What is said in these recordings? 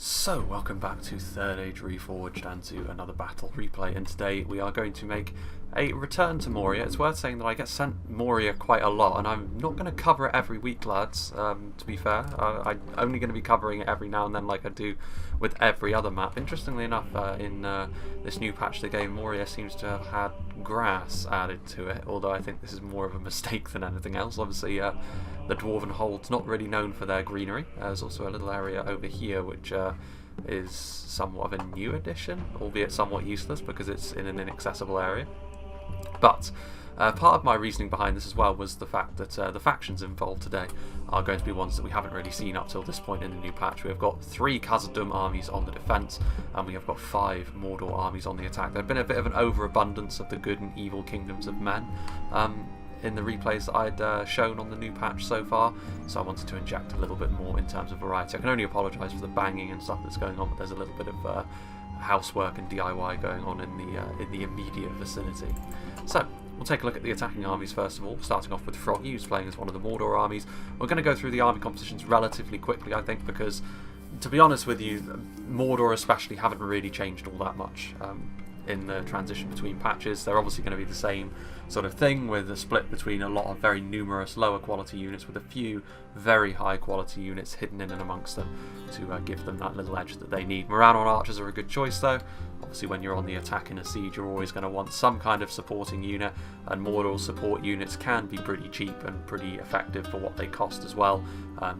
So, welcome back to Third Age Reforged and to another battle replay, and today we are going to make a return to Moria. It's worth saying that I get sent Moria quite a lot, and I'm not going to cover it every week, lads, to be fair. I'm only going to be covering it every now and then like I do with every other map. Interestingly enough, in this new patch the game, Moria seems to have had grass added to it, although I think this is more of a mistake than anything else. Obviously, the Dwarven Hold's not really known for their greenery. There's also a little area over here which is somewhat of a new addition, albeit somewhat useless because it's in an inaccessible area. But part of my reasoning behind this as well was the fact that the factions involved today are going to be ones that we haven't really seen up till this point in the new patch. We have got 3 Khazad Dum armies on the defence, and we have got 5 Mordor armies on the attack. There have been a bit of an overabundance of the good and evil kingdoms of men in the replays that I'd shown on the new patch so far, so I wanted to inject a little bit more in terms of variety. I can only apologise for the banging and stuff that's going on, but there's a little bit of housework and DIY going on in the immediate vicinity. So we'll take a look at the attacking armies first of all, starting off with Froggy, who's playing as one of the Mordor armies. We're going to go through the army compositions relatively quickly, I think, because to be honest with you, Mordor especially haven't really changed all that much in the transition between patches. They're obviously going to be the same sort of thing, with a split between a lot of very numerous lower quality units with a few very high quality units hidden in and amongst them to give them that little edge that they need. Moranon archers are a good choice though. Obviously when you're on the attack in a siege, you're always going to want some kind of supporting unit, and Mordor's support units can be pretty cheap and pretty effective for what they cost as well,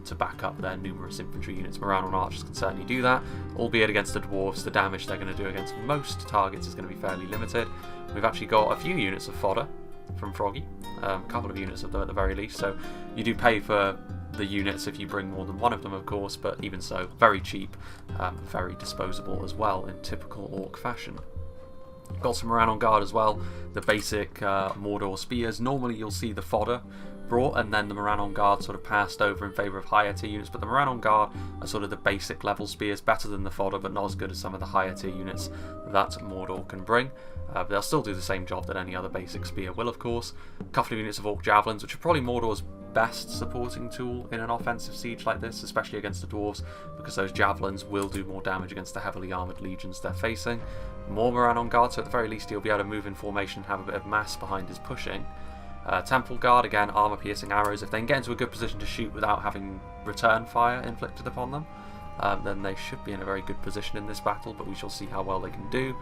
to back up their numerous infantry units. Moranon archers can certainly do that, albeit against the dwarves the damage they're going to do against most targets is going to be fairly limited. We've actually got a few units of fodder from Froggy, a couple of units of them at the very least, so you do pay for the units if you bring more than one of them, of course, but even so, very cheap, very disposable as well in typical orc fashion. Got some Moranon Guard as well, the basic Mordor spears. Normally you'll see the fodder brought and then the Moranon Guard sort of passed over in favour of higher tier units, but the Moranon Guard are sort of the basic level spears, better than the fodder but not as good as some of the higher tier units that Mordor can bring. But they'll still do the same job that any other basic spear will, of course. A couple of units of Orc Javelins, which are probably Mordor's best supporting tool in an offensive siege like this, especially against the dwarves, because those javelins will do more damage against the heavily armoured legions they're facing. More Moranon Guard, so at the very least he'll be able to move in formation and have a bit of mass behind his pushing. Temple Guard, again, armour-piercing arrows. If they can get into a good position to shoot without having return fire inflicted upon them, then they should be in a very good position in this battle, but we shall see how well they can do.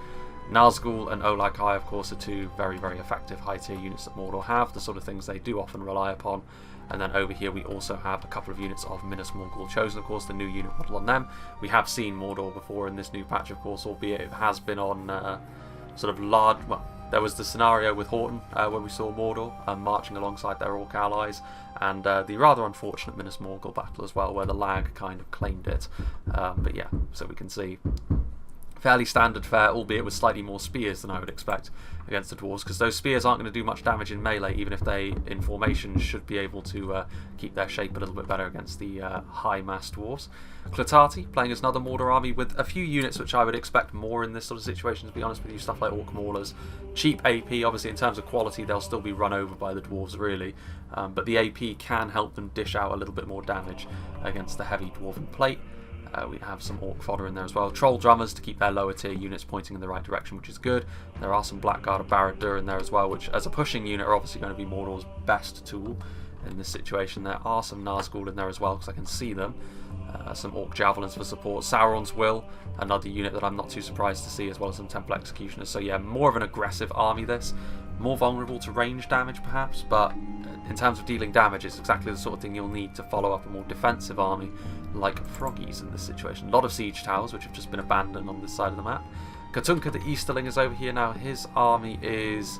Nazgul and Olag High, of course, are 2 very, very effective high-tier units that Mordor have, the sort of things they do often rely upon. And then over here we also have a couple of units of Minas Morgul Chosen, of course, the new unit model on them. We have seen Mordor before in this new patch, of course, albeit it has been on sort of large... Well, there was the scenario with Horton when we saw Mordor marching alongside their Orc allies, and the rather unfortunate Minas Morgul battle as well, where the lag kind of claimed it. But yeah, so we can see fairly standard fare, albeit with slightly more spears than I would expect against the dwarves, because those spears aren't going to do much damage in melee, even if they, in formation, should be able to keep their shape a little bit better against the high-mass dwarves. Clotati, playing as another Mordor army with a few units which I would expect more in this sort of situation, to be honest with you, stuff like Orc Maulers. Cheap AP, obviously in terms of quality they'll still be run over by the dwarves really, but the AP can help them dish out a little bit more damage against the heavy dwarven plate. We have some Orc fodder in there as well. Troll Drummers to keep their lower tier units pointing in the right direction, which is good. There are some Blackguard of Barad-dûr in there as well, which as a pushing unit are obviously going to be Mordor's best tool in this situation. There are some Nazgul in there as well, because I can see them. Some Orc Javelins for support. Sauron's Will, another unit that I'm not too surprised to see, as well as some Temple Executioners. So yeah, more of an aggressive army this. More vulnerable to range damage perhaps, but in terms of dealing damage, it's exactly the sort of thing you'll need to follow up a more defensive army like Froggy's in this situation. A lot of siege towers which have just been abandoned on this side of the map. Katunka the Easterling is over here now. His army is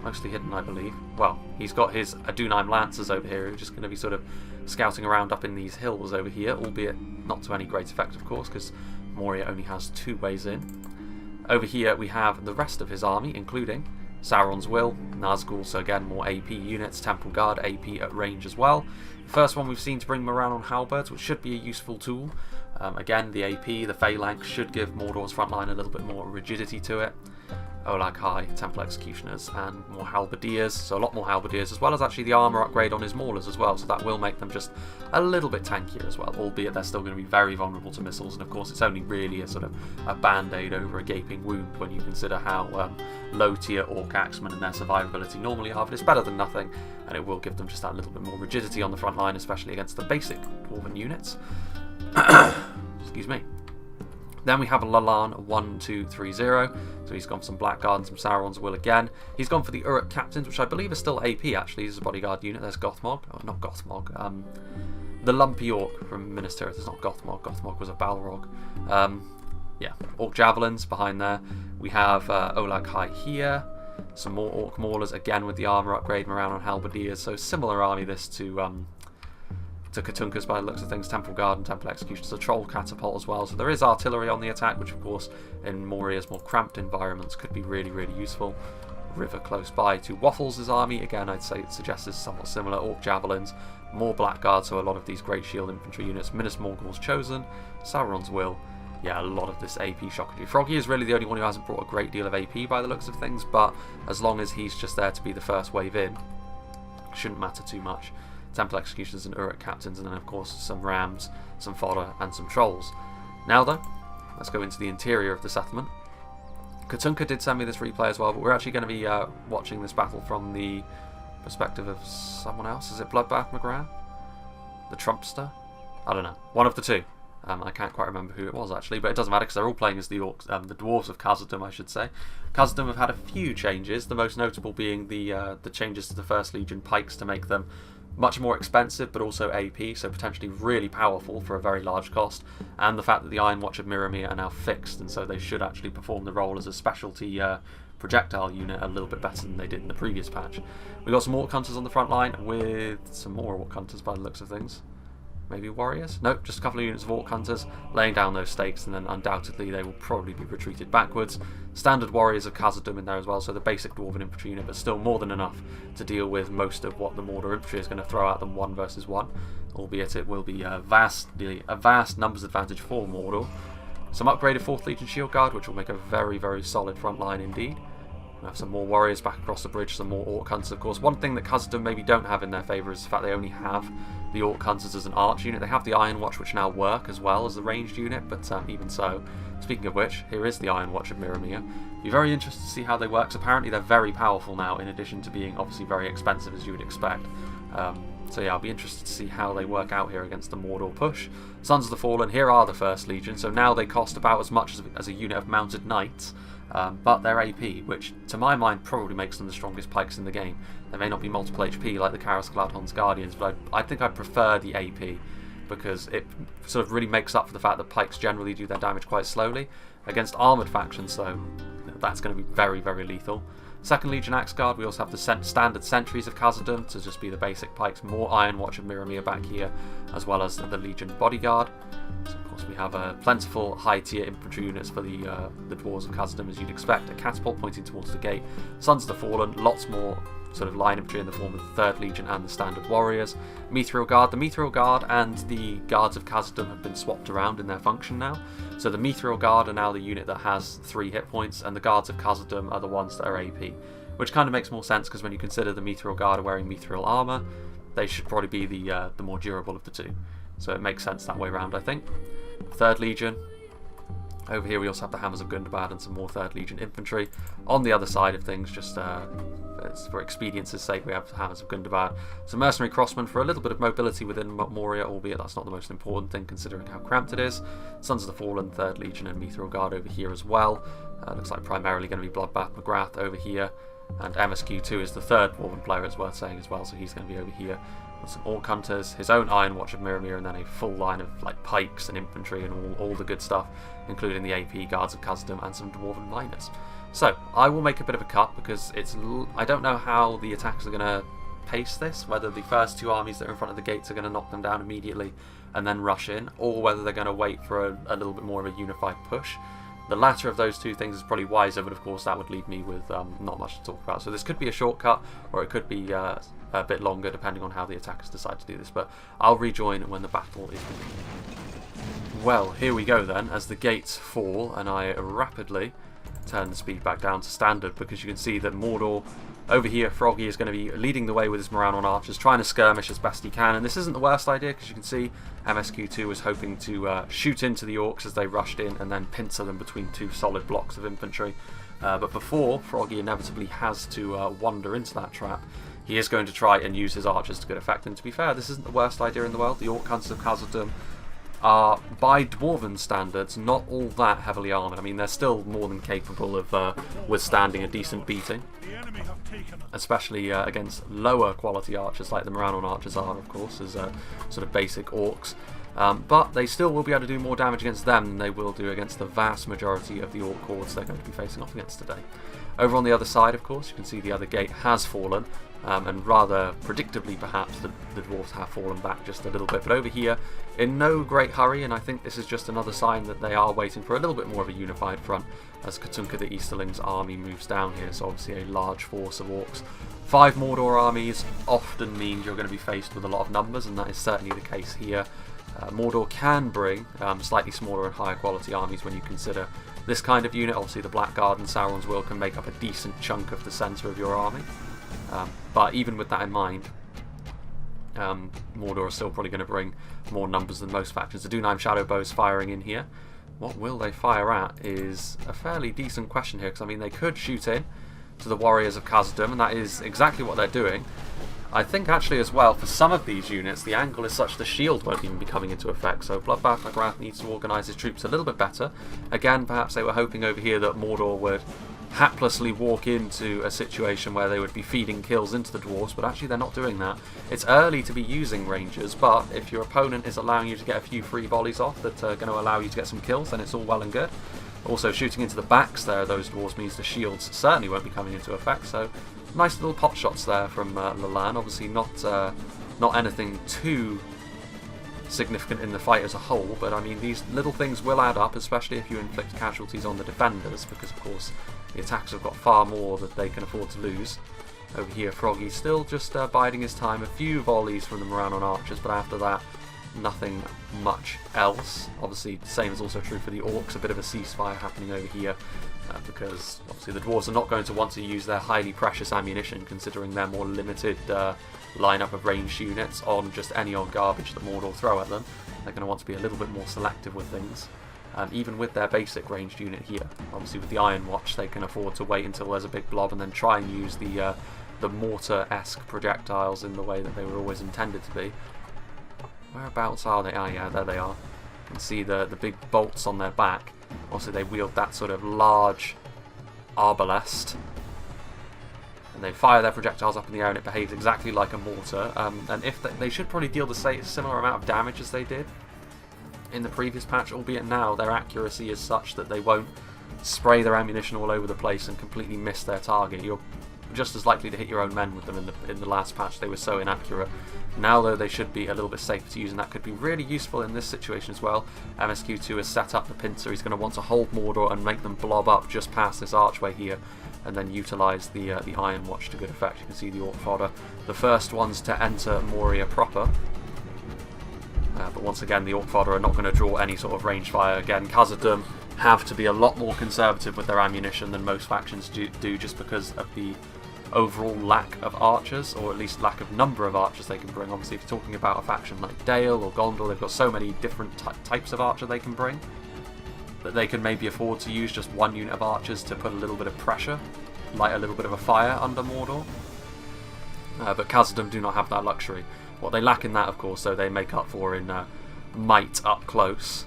mostly hidden, I believe. Well, he's got his Adunheim Lancers over here who are just going to be sort of scouting around up in these hills over here, albeit not to any great effect, of course, because Moria only has 2 ways in. Over here we have the rest of his army, including Sauron's Will, Nazgul, so again more AP units, Temple Guard, AP at range as well. The first one we've seen to bring Moranon Halberds, which should be a useful tool. Again, the AP, the Phalanx, should give Mordor's front line a little bit more rigidity to it. Olag High Temple Executioners and more halberdiers, so a lot more halberdiers, as well as actually the armour upgrade on his maulers as well, so that will make them just a little bit tankier as well, albeit they're still going to be very vulnerable to missiles, and of course it's only really a sort of a band-aid over a gaping wound when you consider how low tier Orc Axemen and their survivability normally are, but it's better than nothing, and it will give them just that little bit more rigidity on the front line, especially against the basic Dwarven units. Excuse me. Then we have Lalan 1230, so he's gone for some Blackguard and some Sauron's Will again. He's gone for the Uruk Captains, which I believe is still AP actually. He's a bodyguard unit. There's Gothmog. Oh, not Gothmog. The Lumpy Orc from Minas Tirith. It's not Gothmog. Gothmog was a Balrog. Yeah, Orc Javelins behind there. We have Olag High here. Some more Orc Maulers again with the armour upgrade around on Halberdiers. So similar army this to Katunkas by the looks of things, Temple Guard and Temple Executioners, a Troll Catapult as well, so there is artillery on the attack, which of course in Moria's more cramped environments could be really, really useful. River close by to Waffles' army, again I'd say it suggests is somewhat similar, Orc Javelins, more Blackguard, so a lot of these Great Shield infantry units, Minas Morgul's Chosen, Sauron's Will, yeah, a lot of this AP shockadry. Froggy is really the only one who hasn't brought a great deal of AP by the looks of things, but as long as he's just there to be the first wave in, shouldn't matter too much. Temple Executioners and Uruk Captains, and then of course some Rams, some fodder and some Trolls. Now though, let's go into the interior of the settlement. Katunka did send me this replay as well, but we're actually going to be watching this battle from the perspective of someone else. Is it Bloodbath McGrath? The Trumpster? I don't know. One of the two. I can't quite remember who it was actually, but it doesn't matter because they're all playing as the Orcs, the Dwarves of Khazad Dum, I should say. Khazad Dum have had a few changes, the most notable being the changes to the First Legion pikes to make them much more expensive but also AP, so potentially really powerful for a very large cost, and the fact that the Iron Watch of Mirrormere are now fixed, and so they should actually perform the role as a specialty projectile unit a little bit better than they did in the previous patch. We got some Orc Hunters on the front line with some more Orc Hunters by the looks of things. Maybe warriors? Nope, just a couple of units of Orc Hunters laying down those stakes, and then undoubtedly they will probably be retreated backwards. Standard warriors of Khazad Dum in there as well, so the basic Dwarven infantry unit, but still more than enough to deal with most of what the Mordor infantry is going to throw at them 1 versus 1, albeit it will be a vast numbers advantage for Mordor. Some upgraded 4th Legion Shield Guard, which will make a very, very solid front line indeed. We have some more warriors back across the bridge, some more Orc Hunters of course. One thing that Khazad Dum maybe don't have in their favour is the fact they only have the Orc Hunters as an arch unit. They have the Iron Watch, which now work as well as the ranged unit, but even so. Speaking of which, here is the Iron Watch of Mirrormere. Be very interested to see how they work, 'cause apparently they're very powerful now, in addition to being obviously very expensive as you would expect. So yeah, I'll be interested to see how they work out here against the Mordor push. Sons of the Fallen, here are the First Legion, so now they cost about as much as a unit of mounted knights, but they're AP, which to my mind probably makes them the strongest pikes in the game. They may not be multiple HP like the Karas Gladhon's Guardians, but I think I prefer the AP, because it sort of really makes up for the fact that pikes generally do their damage quite slowly against armoured factions, so that's going to be very, very lethal. 2nd Legion Axe Guard, we also have the standard sentries of Khazad Dum to just be the basic pikes, more Iron Watch of Mirrormere back here, as well as the Legion Bodyguard. So of course we have plentiful high tier infantry units for the Dwarves of Khazad Dum, as you'd expect. A catapult pointing towards the gate, Sons of the Fallen, lots more sort of line infantry in the form of the 3rd Legion and the Standard Warriors. Mithril Guard, the Mithril Guard and the Guards of Khazad Dum have been swapped around in their function now. So the Mithril Guard are now the unit that has 3 hit points, and the Guards of Khazad Dum are the ones that are AP. Which kind of makes more sense, because when you consider the Mithril Guard are wearing Mithril armour, they should probably be the more durable of the two. So it makes sense that way around, I think. 3rd Legion. Over here we also have the Hammers of Gundabad and some more 3rd Legion infantry. On the other side of things, just for expedience's sake, we have Hammers of Gundabad. Some mercenary crossmen for a little bit of mobility within Moria, albeit that's not the most important thing considering how cramped it is. Sons of the Fallen, 3rd Legion and Mithril Guard over here as well. Looks like primarily going to be Bloodbath McGrath over here. And MSQ2 is the 3rd Dwarven player, it's worth saying as well, so he's going to be over here. With some Orc Hunters, his own Iron Watch of Mirrormere, and then a full line of like pikes and infantry and all the good stuff, including the AP Guards of Khazad Dum and some Dwarven Miners. So, I will make a bit of a cut, because I don't know how the attackers are going to pace this, whether the first 2 armies that are in front of the gates are going to knock them down immediately and then rush in, or whether they're going to wait for a little bit more of a unified push. The latter of those 2 things is probably wiser, but of course that would leave me with not much to talk about. So this could be a shortcut, or it could be a bit longer, depending on how the attackers decide to do this. But I'll rejoin when the battle is complete. Well, here we go then, as the gates fall, and I rapidly turn the speed back down to standard, because you can see that Mordor over here, Froggy is going to be leading the way with his Morannon archers, trying to skirmish as best he can, and this isn't the worst idea, because you can see MSQ2 was hoping to shoot into the orcs as they rushed in and then pincer them between two solid blocks of infantry. But before Froggy inevitably has to wander into that trap, he is going to try and use his archers to good effect. And to be fair, this isn't the worst idea in the world. The Orc Hunters of Khazad Dum are, by Dwarven standards, not all that heavily armoured. I mean, they're still more than capable of withstanding a decent beating, especially against lower quality archers like the Morannon archers are, of course, as sort of basic orcs. But they still will be able to do more damage against them than they will do against the vast majority of the orc hordes they're going to be facing off against today. Over on the other side, of course, you can see the other gate has fallen, and rather predictably perhaps the dwarves have fallen back just a little bit. But over here, in no great hurry, and I think this is just another sign that they are waiting for a little bit more of a unified front as Katunka the Easterling's army moves down here, so obviously a large force of orcs. 5 Mordor armies often means you're going to be faced with a lot of numbers, and that is certainly the case here. Mordor can bring slightly smaller and higher quality armies when you consider this kind of unit. Obviously the Blackguard and Sauron's Will can make up a decent chunk of the centre of your army. But even with that in mind, Mordor is still probably going to bring more numbers than most factions. The Duneheim Shadowbows firing in here. What will they fire at is a fairly decent question here, because I mean they could shoot in to the warriors of Khazad Dum, and that is exactly what they're doing. I think actually as well, for some of these units, the angle is such the shield won't even be coming into effect, so Bloodbath McGrath needs to organise his troops a little bit better. Again, perhaps they were hoping over here that Mordor would haplessly walk into a situation where they would be feeding kills into the dwarves, but actually they're not doing that. It's early to be using rangers, but if your opponent is allowing you to get a few free volleys off that are going to allow you to get some kills, then it's all well and good. Also, shooting into the backs there of those dwarves means the shields certainly won't be coming into effect, so nice little pot shots there from Leland. Obviously not anything too significant in the fight as a whole, but I mean these little things will add up, especially if you inflict casualties on the defenders, because of course the attackers have got far more that they can afford to lose. Over here Froggy still just biding his time, a few volleys from the Morannon archers, but after that nothing much else. Obviously the same is also true for the orcs, a bit of a ceasefire happening over here, because obviously the dwarves are not going to want to use their highly precious ammunition, considering their more limited lineup of ranged units on just any old garbage that Mordor throw at them. They're going to want to be a little bit more selective with things, even with their basic ranged unit here. Obviously with the Iron Watch they can afford to wait until there's a big blob and then try and use the mortar-esque projectiles in the way that they were always intended to be. Whereabouts are they? Ah, yeah, there they are. You can see the big bolts on their back. Also, they wield that sort of large arbalest, and they fire their projectiles up in the air, and it behaves exactly like a mortar. And if they should probably deal the similar amount of damage as they did in the previous patch, albeit now their accuracy is such that they won't spray their ammunition all over the place and completely miss their target. You're just as likely to hit your own men with them in the last patch. They were so inaccurate. Now though they should be a little bit safer to use, and that could be really useful in this situation as well. MSQ2 has set up the pincer. He's going to want to hold Mordor and make them blob up just past this archway here, and then utilise the Iron Watch to good effect. You can see the Orc fodder, the first ones to enter Moria proper. But once again, the Orc fodder are not going to draw any sort of range fire. Again, Khazad Dum have to be a lot more conservative with their ammunition than most factions do, just because of the overall lack of archers, or at least lack of number of archers they can bring. Obviously, if you're talking about a faction like Dale or Gondor, they've got so many different types of archer they can bring that they can maybe afford to use just one unit of archers to put a little bit of pressure, light a little bit of a fire under Mordor. But Khazad Dum do not have that luxury. What they lack in that, of course, though, they make up for in might up close.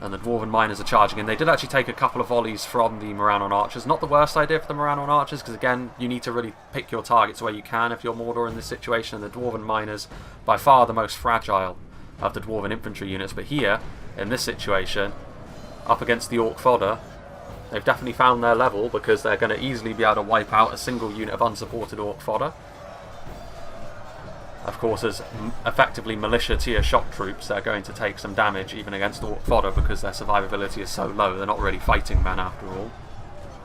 And the Dwarven miners are charging, and they did actually take a couple of volleys from the Morannon archers. Not the worst idea for the Morannon archers, because again, you need to really pick your targets where you can if you're Mordor in this situation, and the Dwarven miners, by far the most fragile of the Dwarven infantry units. But here, in this situation, up against the Orc fodder, they've definitely found their level, because they're going to easily be able to wipe out a single unit of unsupported Orc fodder. Of course, as effectively militia tier shock troops, they're going to take some damage even against Orc fodder, because their survivability is so low. They're not really fighting men after all.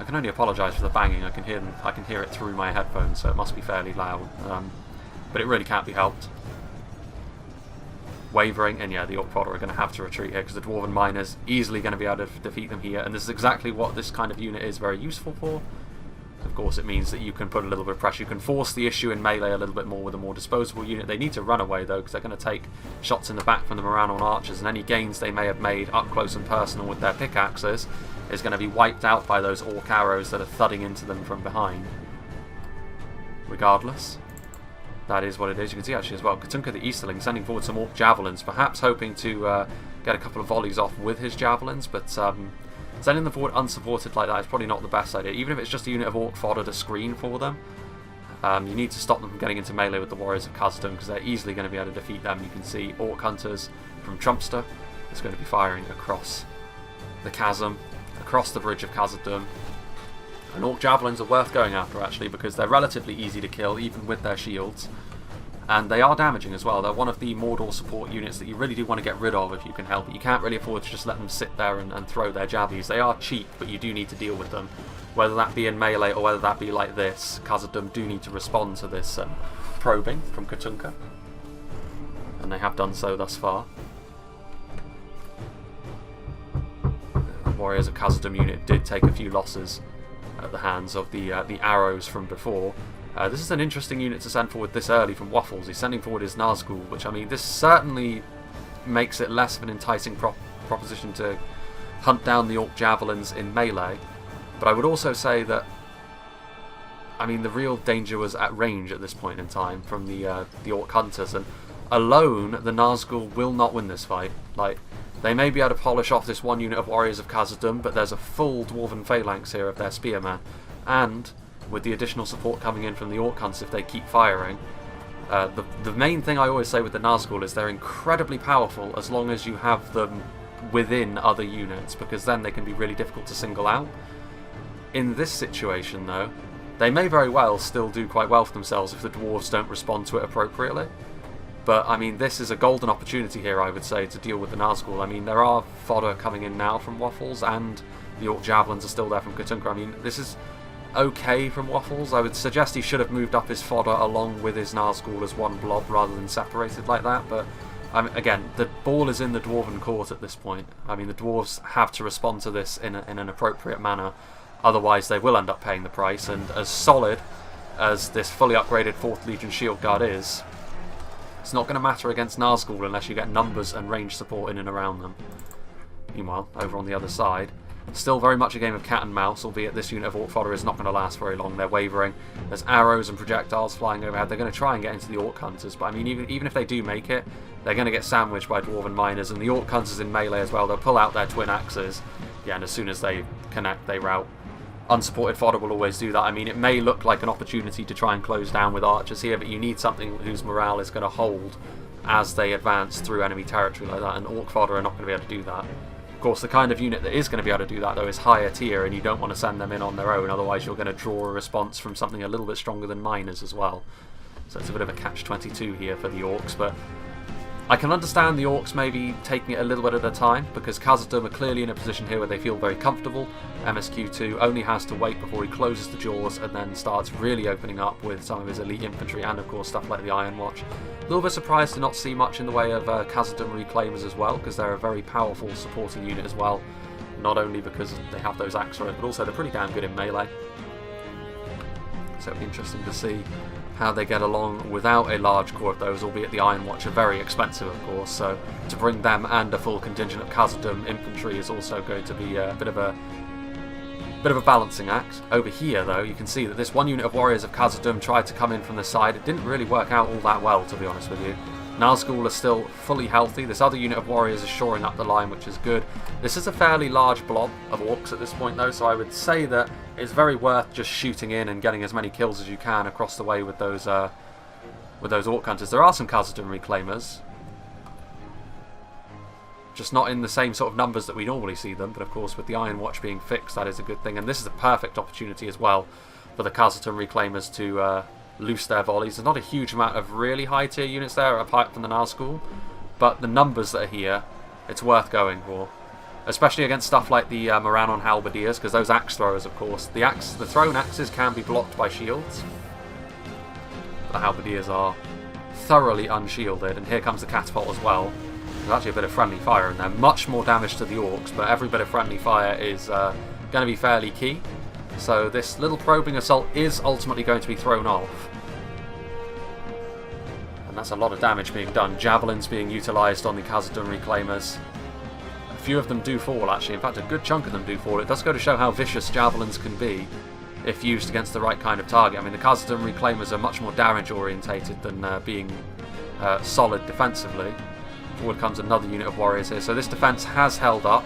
I can only apologise for the banging. I can hear it through my headphones, so it must be fairly loud. But it really can't be helped. wavering, and yeah, the Orc fodder are going to have to retreat here because the Dwarven Miners easily going to be able to defeat them here, and this is exactly what this kind of unit is very useful for. Of course, it means that you can put a little bit of pressure. You can force the issue in melee a little bit more with a more disposable unit. They need to run away, though, because they're going to take shots in the back from the Moranon archers, and any gains they may have made up close and personal with their pickaxes is going to be wiped out by those Orc arrows that are thudding into them from behind. Regardless, that is what it is. You can see, actually, as well, Katunka the Easterling sending forward some Orc javelins, perhaps hoping to get a couple of volleys off with his javelins, but sending them forward unsupported like that is probably not the best idea. Even if it's just a unit of Orc fodder to screen for them, you need to stop them from getting into melee with the Warriors of Khazad Dum, because they're easily going to be able to defeat them. You can see Orc Hunters from Trumpster is going to be firing across the chasm, across the bridge of Khazad Dum. And Orc Javelins are worth going after, actually, because they're relatively easy to kill, even with their shields. And they are damaging as well. They're one of the Mordor support units that you really do want to get rid of if you can help it. You can't really afford to just let them sit there and throw their javelins. They are cheap, but you do need to deal with them. Whether that be in melee or whether that be like this, Khazad Dum do need to respond to this probing from Katunka. And they have done so thus far. The Warriors of Khazad Dum unit did take a few losses at the hands of the arrows from before. This is an interesting unit to send forward this early from Waffles. He's sending forward his Nazgul, which, I mean, this certainly makes it less of an enticing proposition to hunt down the Orc Javelins in melee. But I would also say that, I mean, the real danger was at range at this point in time from the Orc Hunters, and alone the Nazgul will not win this fight. Like, they may be able to polish off this one unit of Warriors of Khazad Dum, but there's a full Dwarven phalanx here of their Spearmen, and with the additional support coming in from the Orc Hunters if they keep firing. The main thing I always say with the Nazgul is they're incredibly powerful as long as you have them within other units, because then they can be really difficult to single out. In this situation, though, they may very well still do quite well for themselves if the Dwarves don't respond to it appropriately. But, I mean, this is a golden opportunity here, I would say, to deal with the Nazgul. I mean, there are fodder coming in now from Waffles, and the Orc Javelins are still there from Katunka. I mean, this is okay from Waffles. I would suggest he should have moved up his fodder along with his Nazgul as one blob rather than separated like that, but again, the ball is in the Dwarven court at this point. I mean, the Dwarves have to respond to this in an appropriate manner, otherwise they will end up paying the price, and as solid as this fully upgraded 4th Legion Shield Guard is, it's not going to matter against Nazgul unless you get numbers and range support in and around them. Meanwhile, over on the other side, still very much a game of cat and mouse, albeit this unit of Orc fodder is not going to last very long. They're wavering. There's arrows and projectiles flying overhead. They're going to try and get into the Orc Hunters, but I mean, even if they do make it, they're going to get sandwiched by Dwarven Miners, and the Orc Hunters in melee as well. They'll pull out their twin axes, yeah, and as soon as they connect, they rout. Unsupported fodder will always do that. I mean, it may look like an opportunity to try and close down with archers here, but you need something whose morale is going to hold as they advance through enemy territory like that, and Orc fodder are not going to be able to do that. Of course, the kind of unit that is going to be able to do that, though, is higher tier, and you don't want to send them in on their own, otherwise you're going to draw a response from something a little bit stronger than miners as well. So it's a bit of a catch-22 here for the Orcs, but I can understand the Orcs maybe taking it a little bit at a time, because Khazad Dum are clearly in a position here where they feel very comfortable. MSQ2 only has to wait before he closes the jaws and then starts really opening up with some of his elite infantry and, of course, stuff like the Iron Watch. A little bit surprised to not see much in the way of Khazad Dum Reclaimers as well, because they're a very powerful supporting unit as well. Not only because they have those axe throws, but also they're pretty damn good in melee. So it'll be interesting to see how they get along without a large core of those, albeit the Iron Watch are very expensive, of course, so to bring them and a full contingent of Khazad Dum infantry is also going to be a bit of a balancing act. Over here, though, you can see that this one unit of Warriors of Khazad Dum tried to come in from the side. It didn't really work out all that well, to be honest with you. Nazgul are still fully healthy. This other unit of Warriors is shoring up the line, which is good. This is a fairly large blob of Orcs at this point, though, so I would say that it's very worth just shooting in and getting as many kills as you can across the way with those Orc Hunters. There are some Khazad Dum Reclaimers, just not in the same sort of numbers that we normally see them, but of course with the Iron Watch being fixed, that is a good thing, and this is a perfect opportunity as well for the Khazad Dum Reclaimers to loose their volleys. There's not a huge amount of really high tier units there apart from the Nazgul, but the numbers that are here, it's worth going for, especially against stuff like the Moranon Halberdiers, because those axe throwers, of course, the thrown axes can be blocked by shields. The Halberdiers are thoroughly unshielded, and here comes the catapult as well. There's actually a bit of friendly fire in there. Much more damage to the orcs, but every bit of friendly fire is going to be fairly key. So this little probing assault is ultimately going to be thrown off. And that's a lot of damage being done. Javelins being utilised on the Khazad Dum reclaimers. A few of them do fall, actually. In fact, a good chunk of them do fall. It does go to show how vicious javelins can be if used against the right kind of target. I mean, the Khazad Dum reclaimers are much more damage orientated than being solid defensively. Forward comes another unit of warriors here. So this defence has held up.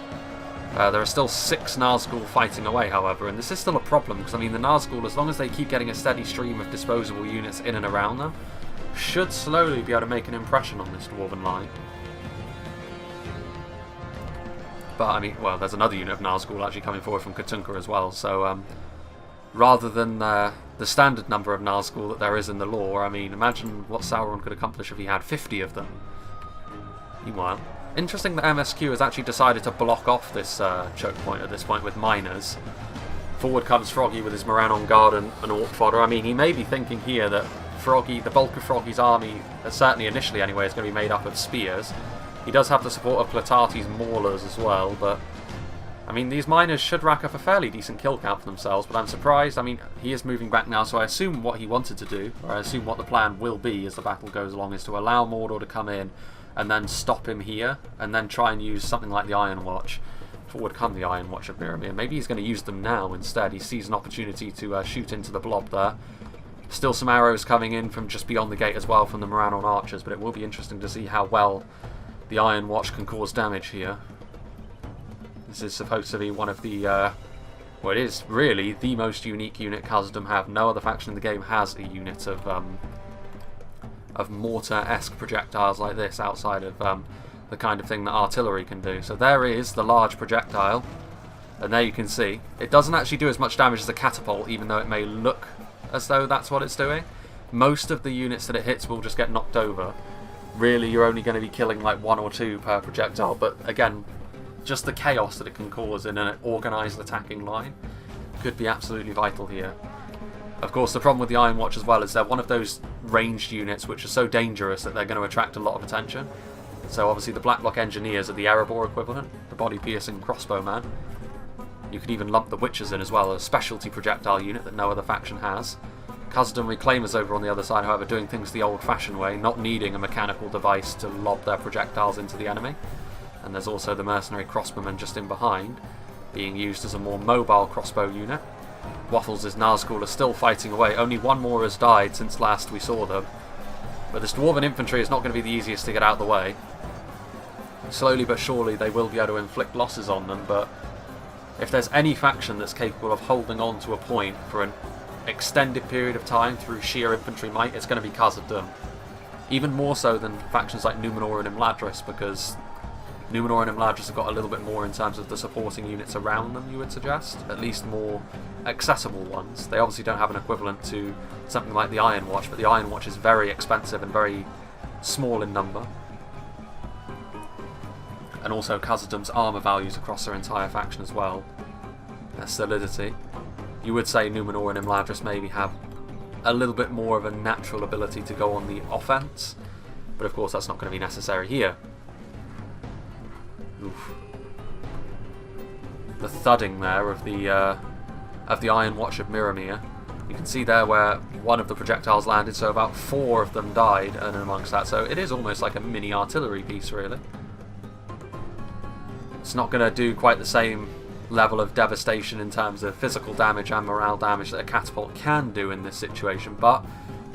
There are still 6 Nazgul fighting away, however, and this is still a problem because, I mean, the Nazgul, as long as they keep getting a steady stream of disposable units in and around them, should slowly be able to make an impression on this dwarven line. But, I mean, well, there's another unit of Nazgul actually coming forward from Katunka as well, so rather than the standard number of Nazgul that there is in the lore, I mean, imagine what Sauron could accomplish if he had 50 of them. Meanwhile, interesting that MSQ has actually decided to block off this choke point at this point with miners. Forward comes Froggy with his Moran on guard and Orc fodder. I mean, he may be thinking here that Froggy, the bulk of Froggy's army, certainly initially anyway, is going to be made up of spears. He does have the support of Clatati's maulers as well, but I mean, these miners should rack up a fairly decent kill count for themselves, but I'm surprised. I mean, he is moving back now, so I assume what he wanted to do, or I assume what the plan will be as the battle goes along, is to allow Mordor to come in and then stop him here, and then try and use something like the Iron Watch. Forward come the Iron Watch of Miromir. Maybe he's going to use them now instead. He sees an opportunity to shoot into the blob there. Still some arrows coming in from just beyond the gate as well from the Moran archers, but it will be interesting to see how well the Iron Watch can cause damage here. This is supposed to be one of the, well, it is really the most unique unit Khazad Dum have. No other faction in the game has a unit of mortar-esque projectiles like this outside of the kind of thing that artillery can do. So there is the large projectile, and there you can see it doesn't actually do as much damage as a catapult, even though it may look as though that's what it's doing. Most of the units that it hits will just get knocked over. Really, you're only going to be killing like 1 or 2 per projectile, but again, just the chaos that it can cause in an organised attacking line could be absolutely vital here. Of course, the problem with the Iron Watch as well is they're one of those ranged units which are so dangerous that they're going to attract a lot of attention. So obviously the Blacklock Engineers are the Erebor equivalent, the body-piercing crossbowman. You could even lump the Witchers in as well, a specialty projectile unit that no other faction has. Khazad Dum Reclaimers over on the other side, however, doing things the old-fashioned way, not needing a mechanical device to lob their projectiles into the enemy. And there's also the Mercenary Crossbowman just in behind, being used as a more mobile crossbow unit. Waffles' Nazgul are still fighting away. Only 1 more has died since last we saw them. But this Dwarven infantry is not going to be the easiest to get out of the way. Slowly but surely they will be able to inflict losses on them, but if there's any faction that's capable of holding on to a point for an extended period of time through sheer infantry might, it's going to be Khazad Dum. Even more so than factions like Numenor and Imladris, because Numenor and Imladris have got a little bit more in terms of the supporting units around them, you would suggest. At least more accessible ones. They obviously don't have an equivalent to something like the Iron Watch, but the Iron Watch is very expensive and very small in number. And also Khazad Dum's armour values across their entire faction as well. Their solidity. You would say Numenor and Imladris maybe have a little bit more of a natural ability to go on the offence, but of course that's not going to be necessary here. Oof. The thudding there of the Iron Watch of Miromir. You can see there where one of the projectiles landed, so about 4 of them died, and amongst that, so it is almost like a mini artillery piece, really. It's not going to do quite the same level of devastation in terms of physical damage and morale damage that a catapult can do in this situation, but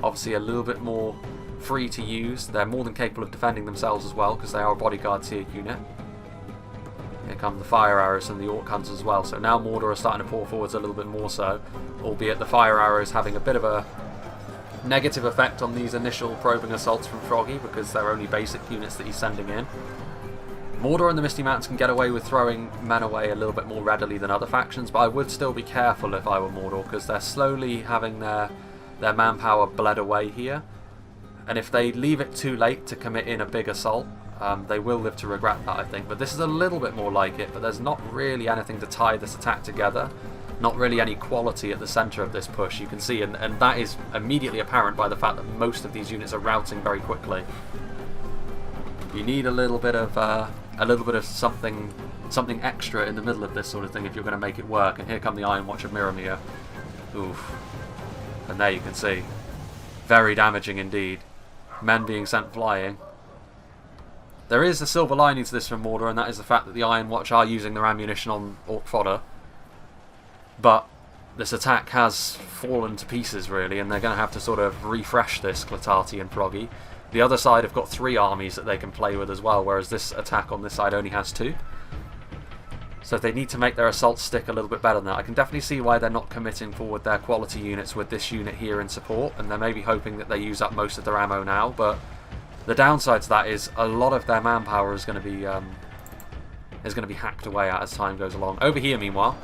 obviously a little bit more free to use. They're more than capable of defending themselves as well, because they are a bodyguard tier unit. Here come the fire arrows and the orc hunters as well, so now Mordor are starting to pour forwards a little bit more so, albeit the fire arrows having a bit of a negative effect on these initial probing assaults from Froggy, because they're only basic units that he's sending in. Mordor and the Misty Mountains can get away with throwing men away a little bit more readily than other factions, but I would still be careful if I were Mordor, because they're slowly having their manpower bled away here, and if they leave it too late to commit in a big assault, they will live to regret that, I think. But this is a little bit more like it, but there's not really anything to tie this attack together. Not really any quality at the centre of this push, you can see, and that is immediately apparent by the fact that most of these units are routing very quickly. You need a little bit of something extra in the middle of this sort of thing if you're going to make it work. And here come the Iron Watch of Miramir. Oof. And there you can see. Very damaging indeed. Men being sent flying. There is a silver lining to this from Mordor, and that is the fact that the Iron Watch are using their ammunition on Orc fodder. But this attack has fallen to pieces, really, and they're going to have to sort of refresh this, Clatati and Froggy. The other side have got 3 armies that they can play with as well, whereas this attack on this side only has 2. So they need to make their assault stick a little bit better than that. I can definitely see why they're not committing forward their quality units with this unit here in support, and they're maybe hoping that they use up most of their ammo now, but the downside to that is a lot of their manpower is going to be hacked away at as time goes along. Over here, meanwhile,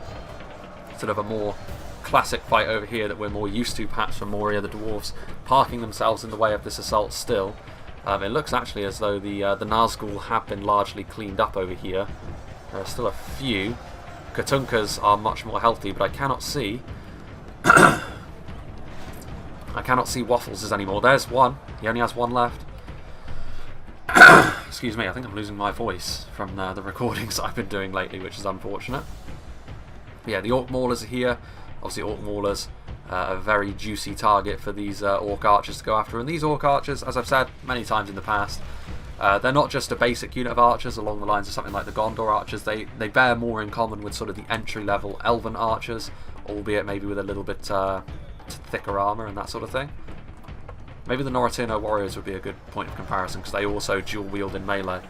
sort of a more classic fight over here that we're more used to perhaps from Moria, the dwarves parking themselves in the way of this assault still. It looks actually as though the Nazgul have been largely cleaned up over here. There are still a few. Katunkas are much more healthy, but I cannot see I cannot see Waffles anymore. There's one. He only has one left. Excuse me, I think I'm losing my voice from the recordings I've been doing lately, which is unfortunate. Yeah, the Orc Maulers are here. Obviously, Orc Maulers, a very juicy target for these Orc Archers to go after. And these Orc Archers, as I've said many times in the past, they're not just a basic unit of archers along the lines of something like the Gondor Archers. They bear more in common with sort of the entry-level Elven Archers, albeit maybe with a little bit thicker armour and that sort of thing. Maybe the Noratino Warriors would be a good point of comparison, because they also dual-wield in melee.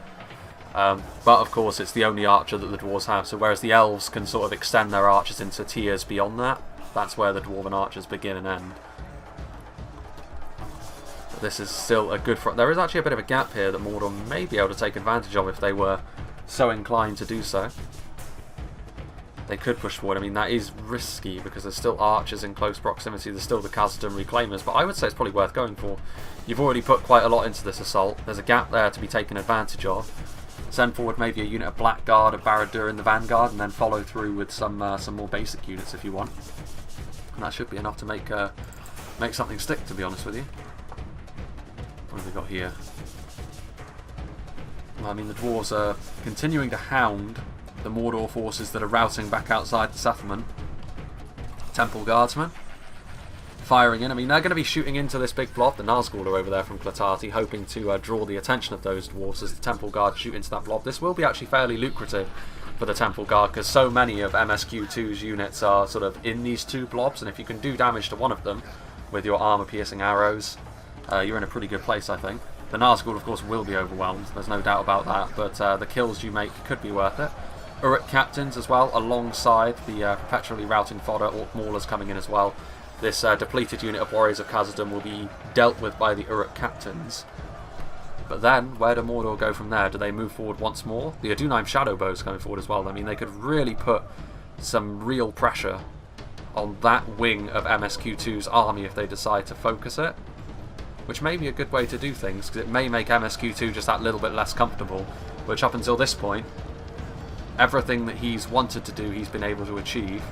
But of course it's the only archer that the dwarves have, so whereas the elves can sort of extend their archers into tiers beyond that, that's where the dwarven archers begin and end. But this is still a good front. There is actually a bit of a gap here that Mordor may be able to take advantage of if they were so inclined to do so. They could push forward. I mean, that is risky because there's still archers in close proximity. There's still the Khazad Dum reclaimers, but I would say it's probably worth going for. You've already put quite a lot into this assault. There's a gap there to be taken advantage of. Send forward maybe a unit of Blackguard, of Barad-dûr in the vanguard, and then follow through with some more basic units if you want. And that should be enough to make something stick, to be honest with you. What have we got here? Well, I mean, the dwarves are continuing to hound the Mordor forces that are routing back outside the settlement. Temple Guardsmen firing in. I mean, they're going to be shooting into this big blob. The Nazgul are over there from Clatati, hoping to draw the attention of those dwarves as the Temple Guard shoot into that blob. This will be actually fairly lucrative for the Temple Guard, because so many of MSQ2's units are sort of in these 2 blobs, and if you can do damage to one of them with your armour-piercing arrows, you're in a pretty good place, I think. The Nazgul, of course, will be overwhelmed. There's no doubt about that, but the kills you make could be worth it. Uruk Captains as well, alongside the perpetually routing fodder. Orc Maulers coming in as well. This depleted unit of Warriors of Khazad Dum will be dealt with by the Uruk Captains. But then, where do Mordor go from there? Do they move forward once more? The Adunheim Shadowbows coming forward as well. I mean, they could really put some real pressure on that wing of MSQ2's army if they decide to focus it. Which may be a good way to do things, because it may make MSQ2 just that little bit less comfortable. Which up until this point, everything that he's wanted to do, he's been able to achieve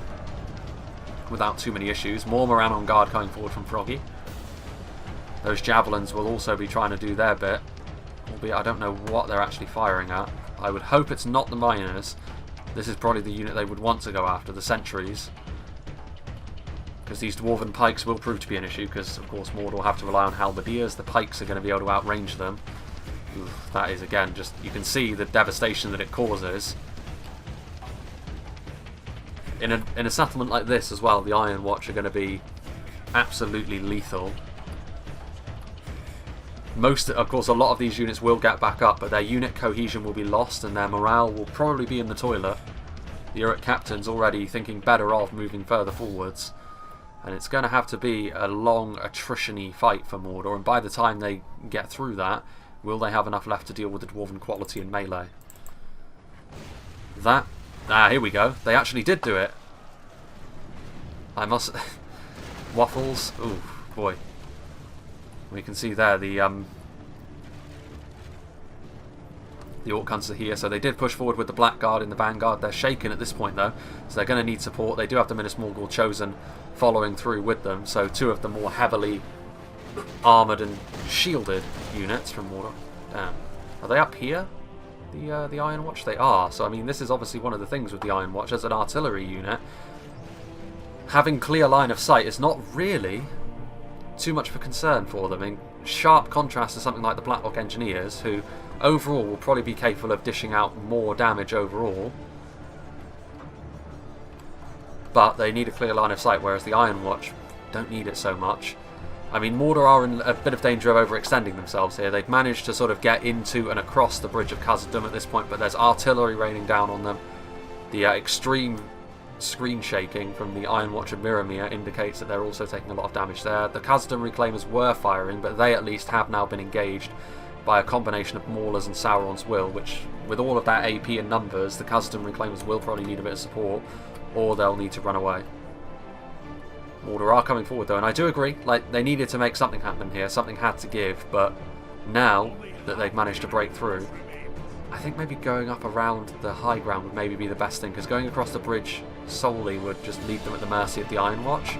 without too many issues. More Moran on guard coming forward from Froggy. Those javelins will also be trying to do their bit, albeit I don't know what they're actually firing at. I would hope it's not the miners. This is probably the unit they would want to go after, the sentries, because these dwarven pikes will prove to be an issue, because of course Mordor will have to rely on halberdiers. The pikes are going to be able to outrange them. Oof, that is, again, just, you can see the devastation that it causes. In a settlement like this as well, the Iron Watch are going to be absolutely lethal. Of course, a lot of these units will get back up, but their unit cohesion will be lost and their morale will probably be in the toilet. The Uruk Captain's already thinking better of moving further forwards. And it's going to have to be a long, attrition-y fight for Mordor, and by the time they get through that, will they have enough left to deal with the Dwarven quality in melee? Here we go. They actually did do it. I must... Waffles. Ooh, boy. We can see there the The Orc Hunters are here, so they did push forward with the Blackguard in the vanguard. They're shaken at this point though, so they're going to need support. They do have the Minas Morgul Chosen following through with them, so two of the more heavily armoured and shielded units from Mordor. Damn. Are they up here? The Iron Watch? They are, so I mean this is obviously one of the things with the Iron Watch as an artillery unit. Having clear line of sight is not really too much of a concern for them, in sharp contrast to something like the Blacklock Engineers, who overall will probably be capable of dishing out more damage overall, but they need a clear line of sight, whereas the Iron Watch don't need it so much. I mean, Mordor are in a bit of danger of overextending themselves here. They've managed to sort of get into and across the bridge of Khazad Dum at this point, but there's artillery raining down on them. The extreme screen shaking from the Iron Watch and Mirrormere indicates that they're also taking a lot of damage there. The Khazad Dum Reclaimers were firing, but they at least have now been engaged by a combination of Maulers and Sauron's Will, which, with all of that AP and numbers, the Khazad Dum Reclaimers will probably need a bit of support, or they'll need to run away. Mordor are coming forward though, and I do agree, like, they needed to make something happen here, something had to give, but now that they've managed to break through, I think maybe going up around the high ground would maybe be the best thing, because going across the bridge solely would just leave them at the mercy of the Iron Watch,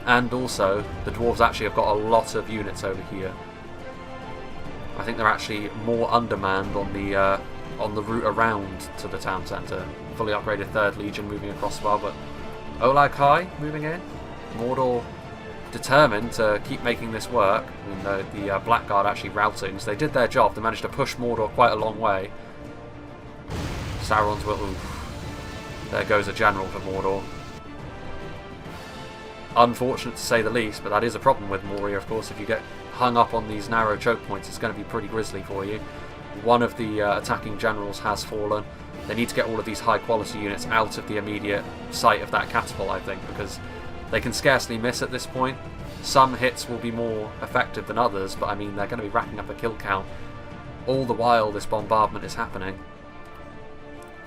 and also the Dwarves actually have got a lot of units over here. I think they're actually more undermanned on the route around to the town centre. Fully upgraded 3rd Legion moving across as well, but Olag High moving in. Mordor determined to keep making this work. I mean, the Blackguard actually routing, so they did their job. They managed to push Mordor quite a long way. Sauron's Will. Oof. There goes a general for Mordor. Unfortunate to say the least, but that is a problem with Moria, of course. If you get hung up on these narrow choke points, it's going to be pretty grisly for you. One of the attacking generals has fallen. They need to get all of these high quality units out of the immediate sight of that catapult, I think, because they can scarcely miss at this point. Some hits will be more effective than others, but I mean they're going to be racking up a kill count all the while this bombardment is happening.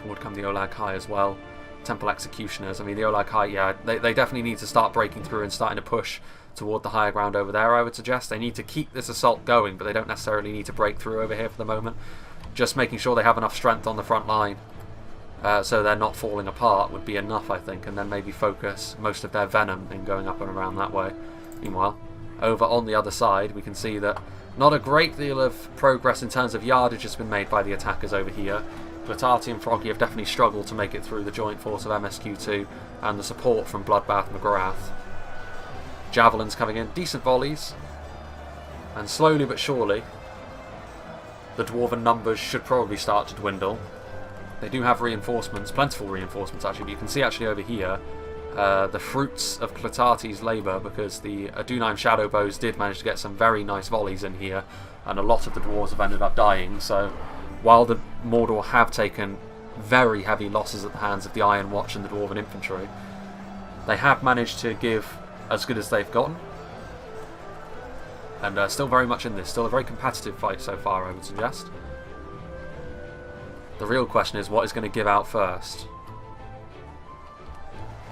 Forward come the Olag High as well. Temple Executioners. I mean the Olag High, yeah, they definitely need to start breaking through and starting to push toward the higher ground over there, I would suggest. They need to keep this assault going, but they don't necessarily need to break through over here for the moment. Just making sure they have enough strength on the front line so they're not falling apart would be enough, I think, and then maybe focus most of their venom in going up and around that way. Meanwhile, over on the other side, we can see that not a great deal of progress in terms of yardage has been made by the attackers over here. Clatati and Froggy have definitely struggled to make it through the joint force of MSQ2 and the support from Bloodbath McGrath. Javelins coming in, decent volleys, and slowly but surely the Dwarven numbers should probably start to dwindle. They do have reinforcements, plentiful reinforcements actually, but you can see actually over here the fruits of Clatati's labour, because the Adunheim Shadow Bows did manage to get some very nice volleys in here, and a lot of the Dwarves have ended up dying. So while the Mordor have taken very heavy losses at the hands of the Iron Watch and the Dwarven Infantry, they have managed to give as good as they've gotten, and still very much in this, still a very competitive fight so far, I would suggest. The real question is, what is going to give out first?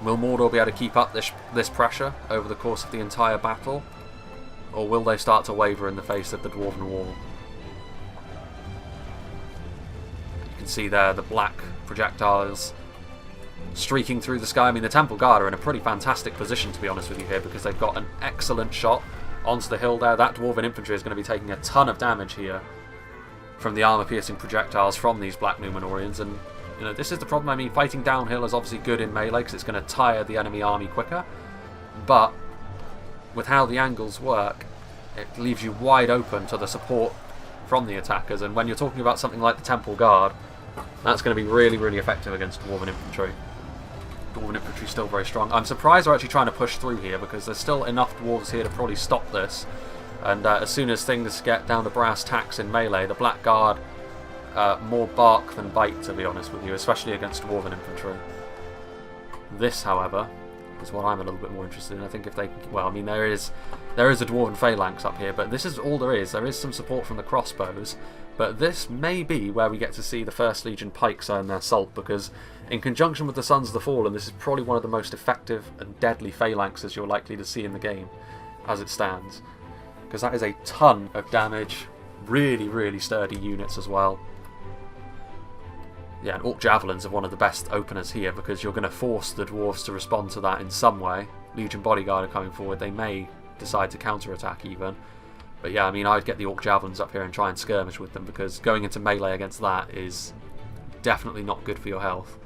Will Mordor be able to keep up this pressure over the course of the entire battle, or will they start to waver in the face of the Dwarven Wall? You can see there the black projectiles streaking through the sky. I mean, the Temple Guard are in a pretty fantastic position, to be honest with you here, because they've got an excellent shot onto the hill there. That Dwarven infantry is going to be taking a ton of damage here from the armour-piercing projectiles from these Black Númenóreans, and you know, this is the problem. I mean, fighting downhill is obviously good in melee because it's going to tire the enemy army quicker, but with how the angles work, it leaves you wide open to the support from the attackers, and when you're talking about something like the Temple Guard, that's going to be really, really effective against Dwarven infantry. Dwarven infantry still very strong. I'm surprised they're actually trying to push through here, because there's still enough dwarves here to probably stop this, and as soon as things get down to brass tacks in melee, the Black Guard more bark than bite, to be honest with you, especially against Dwarven infantry. This, however, is what I'm a little bit more interested in. I think if they, well, I mean, there is a Dwarven phalanx up here, but this is all there is. There is some support from the crossbows, but this may be where we get to see the 1st Legion pikes earn their salt, because in conjunction with the Sons of the Fallen, this is probably one of the most effective and deadly phalanxes you're likely to see in the game, as it stands, because that is a ton of damage. Really, really sturdy units as well. Yeah, and Orc Javelins are one of the best openers here because you're going to force the dwarves to respond to that in some way. Legion Bodyguard are coming forward. They may decide to counter-attack even. But yeah, I mean, I'd get the Orc Javelins up here and try and skirmish with them because going into melee against that is definitely not good for your health.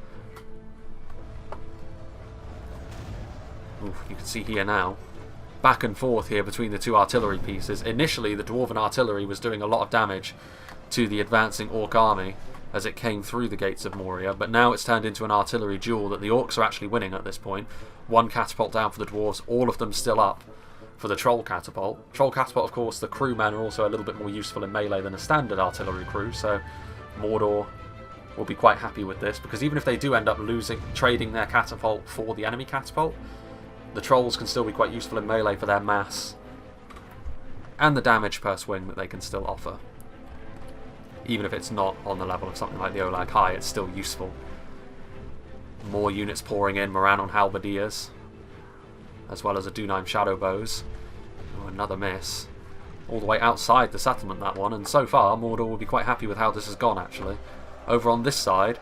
Oof, you can see here now, back and forth here between the two artillery pieces. Initially, the Dwarven artillery was doing a lot of damage to the advancing Orc army as it came through the gates of Moria, but now it's turned into an artillery duel that the Orcs are actually winning at this point. One catapult down for the Dwarves, all of them still up for the Troll Catapult. Troll Catapult, of course, the crewmen are also a little bit more useful in melee than a standard artillery crew, so Mordor will be quite happy with this, because even if they do end up trading their catapult for the enemy catapult, the Trolls can still be quite useful in melee for their mass and the damage per swing that they can still offer. Even if it's not on the level of something like the Olag High, it's still useful. More units pouring in, Moranon Halberdiers, as well as a Dunaim Shadowbows. Oh, another miss. All the way outside the settlement, that one, and so far Mordor will be quite happy with how this has gone, actually. Over on this side,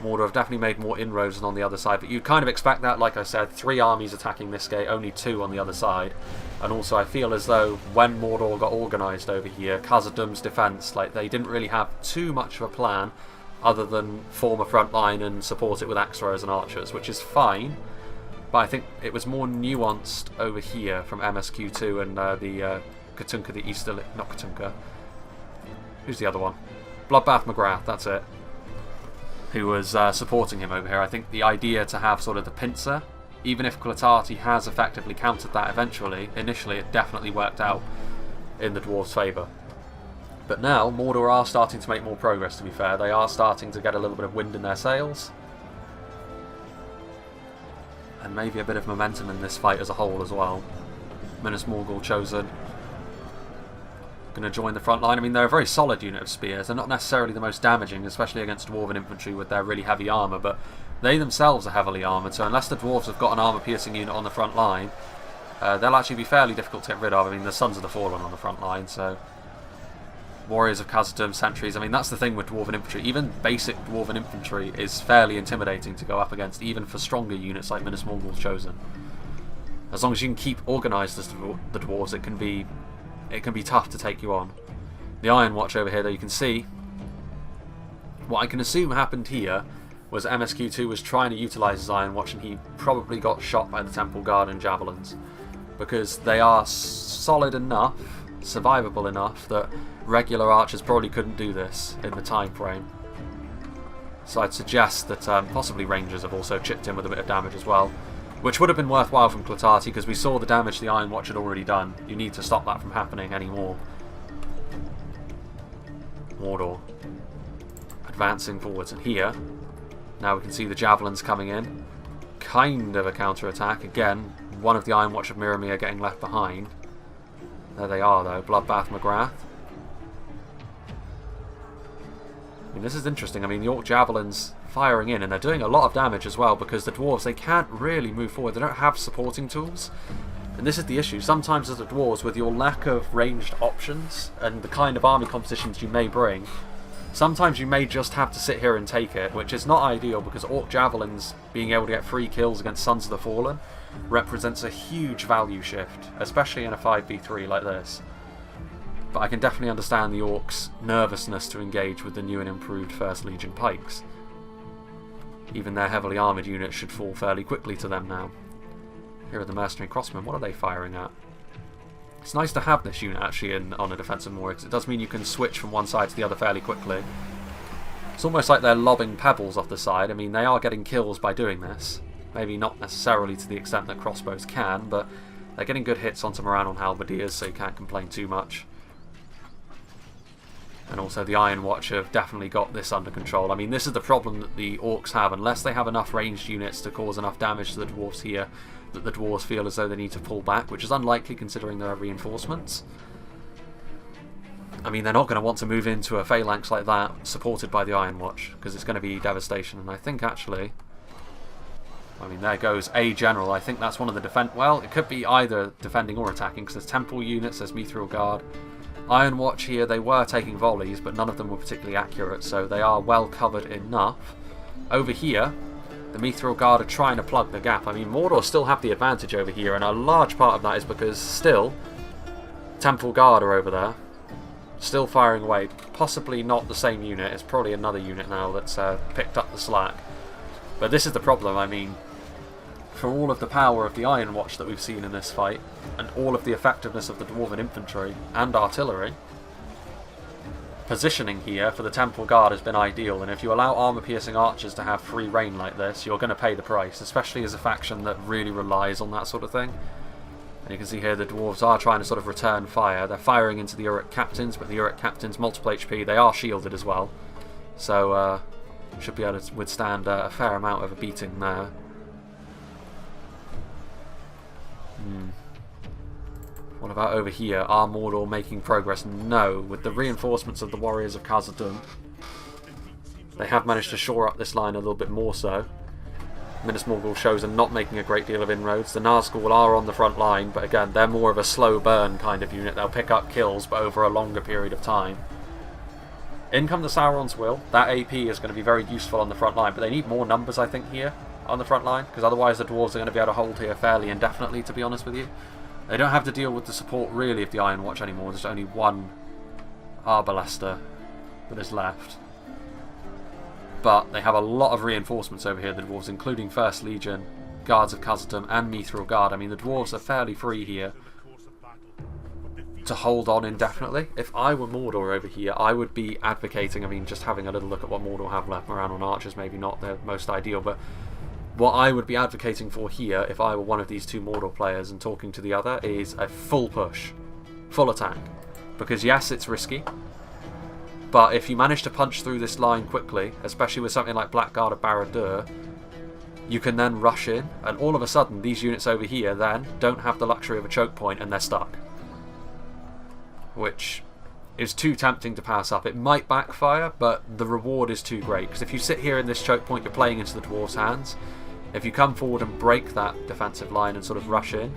Mordor have definitely made more inroads than on the other side, but you'd kind of expect that. Like I said, 3 armies attacking this gate, only 2 on the other side. And also I feel as though when Mordor got organised over here, Khazad Dum's defence, like, they didn't really have too much of a plan other than form a front line and support it with axe throwers and archers, which is fine. But I think it was more nuanced over here from MSQ2 and the Katunka, the Easterling, not Katunka. Who's the other one? Bloodbath McGrath, that's it. Who was supporting him over here. I think the idea to have sort of the pincer, even if Clatati has effectively countered that eventually, initially it definitely worked out in the dwarves' favour. But now Mordor are starting to make more progress, to be fair. They are starting to get a little bit of wind in their sails. And maybe a bit of momentum in this fight as a whole as well. Minas Morgul chosen. Going to join the front line. I mean, they're a very solid unit of spears. They're not necessarily the most damaging, especially against dwarven infantry with their really heavy armour, but they themselves are heavily armoured, so unless the dwarves have got an armour-piercing unit on the front line, they'll actually be fairly difficult to get rid of. I mean, the Sons of the Fallen on the front line, so Warriors of Khazad Dum, sentries. I mean, that's the thing with dwarven infantry. Even basic dwarven infantry is fairly intimidating to go up against, even for stronger units like Minas Morgul's chosen. As long as you can keep organised as the dwarves, it can be tough to take you on. The Iron Watch over here, though, you can see. What I can assume happened here was MSQ2 was trying to utilise his Iron Watch, and he probably got shot by the Temple Guard and Javelins, because they are solid enough, survivable enough, that regular archers probably couldn't do this in the time frame. So I'd suggest that possibly Rangers have also chipped in with a bit of damage as well, which would have been worthwhile from Clatati, because we saw the damage the Iron Watch had already done. You need to stop that from happening anymore. Mordor advancing forwards, and here now we can see the Javelins coming in. Kind of a counter-attack. Again, one of the Iron Watch of Miramir getting left behind. There they are, though. Bloodbath McGrath. I mean, this is interesting. I mean, the Orc Javelins firing in, and they're doing a lot of damage as well, because the dwarves, they can't really move forward. They don't have supporting tools, and this is the issue. Sometimes as the dwarves, with your lack of ranged options and the kind of army compositions you may bring, sometimes you may just have to sit here and take it, which is not ideal, because Orc Javelins being able to get free kills against Sons of the Fallen represents a huge value shift, especially in a 5v3 like this. But I can definitely understand the Orcs' nervousness to engage with the new and improved 1st Legion pikes. Even their heavily armoured units should fall fairly quickly to them now. Here are the Mercenary Crossmen. What are they firing at? It's nice to have this unit actually on a defensive Moria, because it does mean you can switch from one side to the other fairly quickly. It's almost like they're lobbing pebbles off the side. I mean, they are getting kills by doing this. Maybe not necessarily to the extent that crossbows can, but they're getting good hits onto Moranon Halberdiers, so you can't complain too much. And also the Iron Watch have definitely got this under control. I mean, this is the problem that the Orcs have. Unless they have enough ranged units to cause enough damage to the dwarves here, that the dwarves feel as though they need to pull back, which is unlikely considering there are reinforcements. I mean, they're not going to want to move into a phalanx like that, supported by the Iron Watch, because it's going to be devastation. And I think actually, I mean, there goes a general. I think that's one of the well, it could be either defending or attacking, because there's Temple units, there's Mithril Guard. Iron Watch here, they were taking volleys, but none of them were particularly accurate, so they are well covered enough. Over here, the Mithril Guard are trying to plug the gap. I mean, Mordor still have the advantage over here, and a large part of that is because still, Temple Guard are over there, still firing away. Possibly not the same unit, it's probably another unit now that's picked up the slack. But this is the problem, I mean, for all of the power of the Iron Watch that we've seen in this fight, and all of the effectiveness of the Dwarven infantry and artillery, positioning here for the Temple Guard has been ideal, and if you allow armor-piercing archers to have free reign like this, you're going to pay the price, especially as a faction that really relies on that sort of thing. And you can see here the dwarves are trying to sort of return fire. They're firing into the Uruk captains, but the Uruk captains, multiple HP, they are shielded as well. So, should be able to withstand a fair amount of a beating there. What about over here? Are Mordor making progress? No. With the reinforcements of the warriors of Khazad Dum, they have managed to shore up this line a little bit more so. Minas Morgul shows are not making a great deal of inroads. The Nazgul are on the front line, but again, they're more of a slow burn kind of unit. They'll pick up kills, but over a longer period of time. In come the Sauron's Will. That AP is going to be very useful on the front line, but they need more numbers, I think, here on the front line, because otherwise the dwarves are going to be able to hold here fairly indefinitely, to be honest with you. They don't have to deal with the support, really, of the Iron Watch anymore. There's only one Arbalester that is left. But they have a lot of reinforcements over here, the dwarves, including 1st Legion, Guards of Khazad Dum, and Mithril Guard. I mean, the dwarves are fairly free here to hold on indefinitely. If I were Mordor over here, I would be advocating, I mean, just having a little look at what Mordor have left around on archers, maybe not their most ideal, but what I would be advocating for here, if I were one of these two Mordor players and talking to the other, is a full push, full attack. Because yes, it's risky, but if you manage to punch through this line quickly, especially with something like Blackguard of Barad-dûr, you can then rush in, and all of a sudden these units over here then don't have the luxury of a choke point and they're stuck. Which is too tempting to pass up. It might backfire, but the reward is too great, because if you sit here in this choke point, you're playing into the dwarves' hands. If you come forward and break that defensive line and sort of rush in,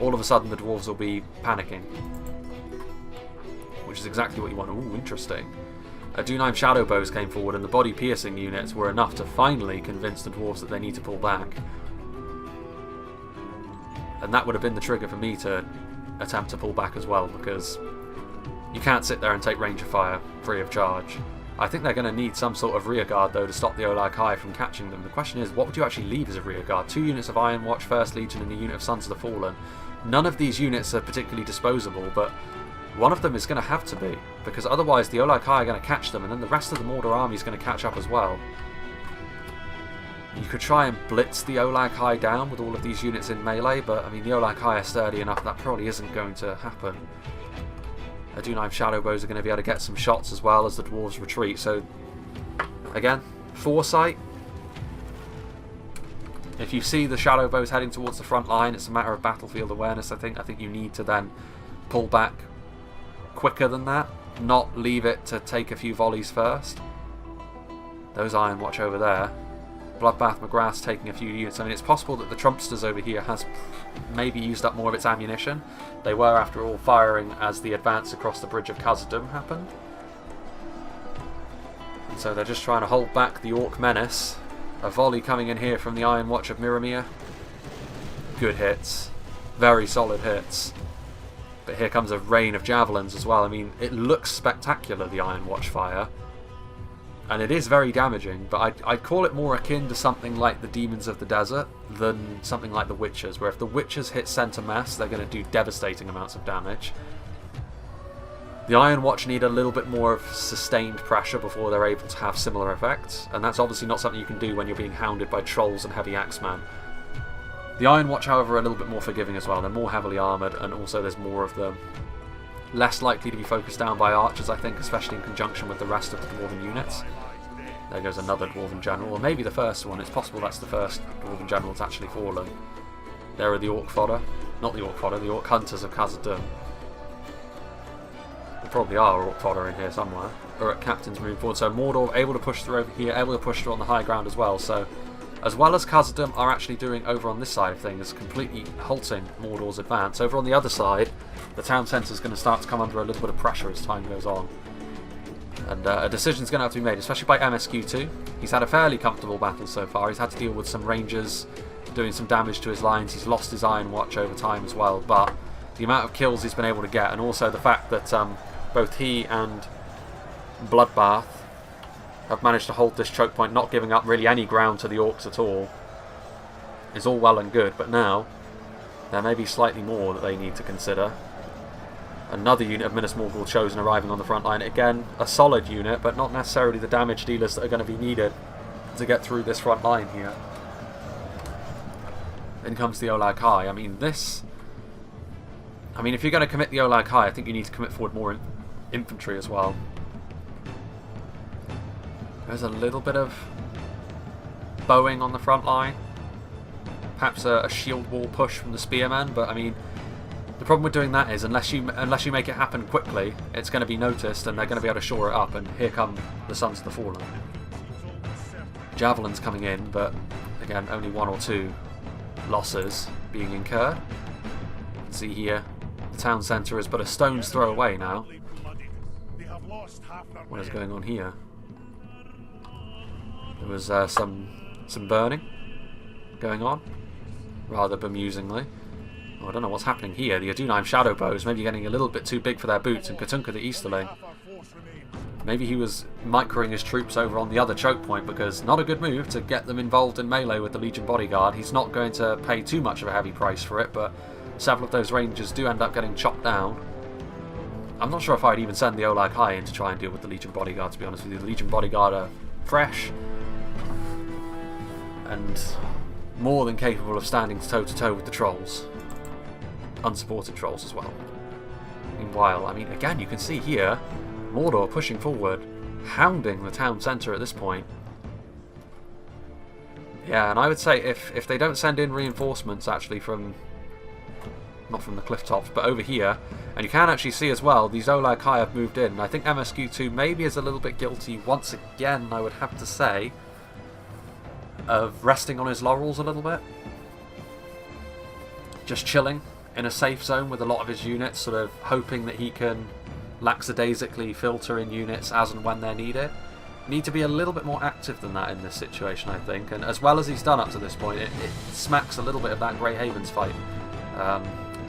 all of a sudden the dwarves will be panicking. Which is exactly what you want. Ooh, interesting. Dunheim shadow bows came forward, and the body piercing units were enough to finally convince the dwarves that they need to pull back. And that would have been the trigger for me to attempt to pull back as well, because you can't sit there and take range of fire free of charge. I think they're going to need some sort of rear guard though to stop the Olag High from catching them. The question is, what would you actually leave as a rear guard? 2 units of Iron Watch, 1st Legion, and a unit of Sons of the Fallen. None of these units are particularly disposable, but one of them is going to have to be, because otherwise the Olag High are going to catch them, and then the rest of the Mordor army is going to catch up as well. You could try and blitz the Olag High down with all of these units in melee, but I mean, the Olag High are sturdy enough that probably isn't going to happen. Dunheim shadow bows are going to be able to get some shots as well as the dwarves retreat, so again, foresight. If you see the shadow bows heading towards the front line, it's a matter of battlefield awareness. I think you need to then pull back quicker than that, not leave it to take a few volleys first. Those Iron Watch over there, Bloodbath McGrath's taking a few units. I mean, it's possible that the Trumpsters over here has maybe used up more of its ammunition. They were, after all, firing as the advance across the bridge of Khazad Dum happened. And so they're just trying to hold back the Orc menace. A volley coming in here from the Iron Watch of Miramir. Good hits. Very solid hits. But here comes a rain of javelins as well. I mean, it looks spectacular, the Iron Watch fire. And it is very damaging, but I'd call it more akin to something like the Demons of the Desert than something like the Witchers, where if the Witchers hit centre mass, they're going to do devastating amounts of damage. The Iron Watch need a little bit more of sustained pressure before they're able to have similar effects, and that's obviously not something you can do when you're being hounded by Trolls and Heavy Axeman. The Iron Watch, however, are a little bit more forgiving as well. They're more heavily armoured, and also there's more of them. Less likely to be focused down by archers, I think, especially in conjunction with the rest of the Dwarven units. There goes another Dwarven General, or maybe the first one. It's possible that's the first Dwarven General that's actually fallen. There are the Orc Fodder. Not the Orc Fodder, the Orc Hunters of Khazad Dum. There probably are Orc Fodder in here somewhere. Uruk Captains moving forward. So Mordor able to push through over here, able to push through on the high ground as well. So, as well as Khazad Dum are actually doing over on this side of things, completely halting Mordor's advance. Over on the other side, the town centre is going to start to come under a little bit of pressure as time goes on. And a decision's going to have to be made, especially by MSQ2. He's had a fairly comfortable battle so far. He's had to deal with some rangers doing some damage to his lines. He's lost his Iron Watch over time as well, but the amount of kills he's been able to get, and also the fact that both he and Bloodbath have managed to hold this choke point, not giving up really any ground to the Orcs at all, is all well and good. But now there may be slightly more that they need to consider. Another unit of Minas Morgul chosen arriving on the front line. Again, a solid unit, but not necessarily the damage dealers that are going to be needed to get through this front line here. In comes the Olag High. I mean, if you're going to commit the Olag High, I think you need to commit forward more infantry as well. There's a little bit of bowing on the front line. Perhaps a shield wall push from the spearmen, but I mean, the problem with doing that is unless you make it happen quickly, it's going to be noticed and they're going to be able to shore it up, and here come the Sons of the Fallen. Javelins coming in, but again, only 1 or 2 losses being incurred. You can see here, the town centre is but a stone's throw away now. What is going on here? There was some burning going on, rather bemusingly. Oh, I don't know what's happening here. The Adunheim Shadow Bows maybe getting a little bit too big for their boots, and Katunka the Easterling. Maybe he was microing his troops over on the other choke point, because not a good move to get them involved in melee with the Legion Bodyguard. He's not going to pay too much of a heavy price for it, but several of those rangers do end up getting chopped down. I'm not sure if I'd even send the Olag High in to try and deal with the Legion Bodyguard, to be honest with you. The Legion Bodyguard are fresh and more than capable of standing toe-to-toe with the trolls. Unsupported trolls as well. Meanwhile, I mean, again, you can see here, Mordor pushing forward, hounding the town centre at this point. Yeah, and I would say if they don't send in reinforcements actually from, not from the cliff tops, but over here, and you can actually see as well, these Olag High have moved in. I think MSQ2 maybe is a little bit guilty once again, I would have to say, of resting on his laurels a little bit. Just chilling in a safe zone with a lot of his units, sort of hoping that he can lackadaisically filter in units as and when they're needed. Need to be a little bit more active than that in this situation, I think, and as well as he's done up to this point, it smacks a little bit of that Grey Havens fight I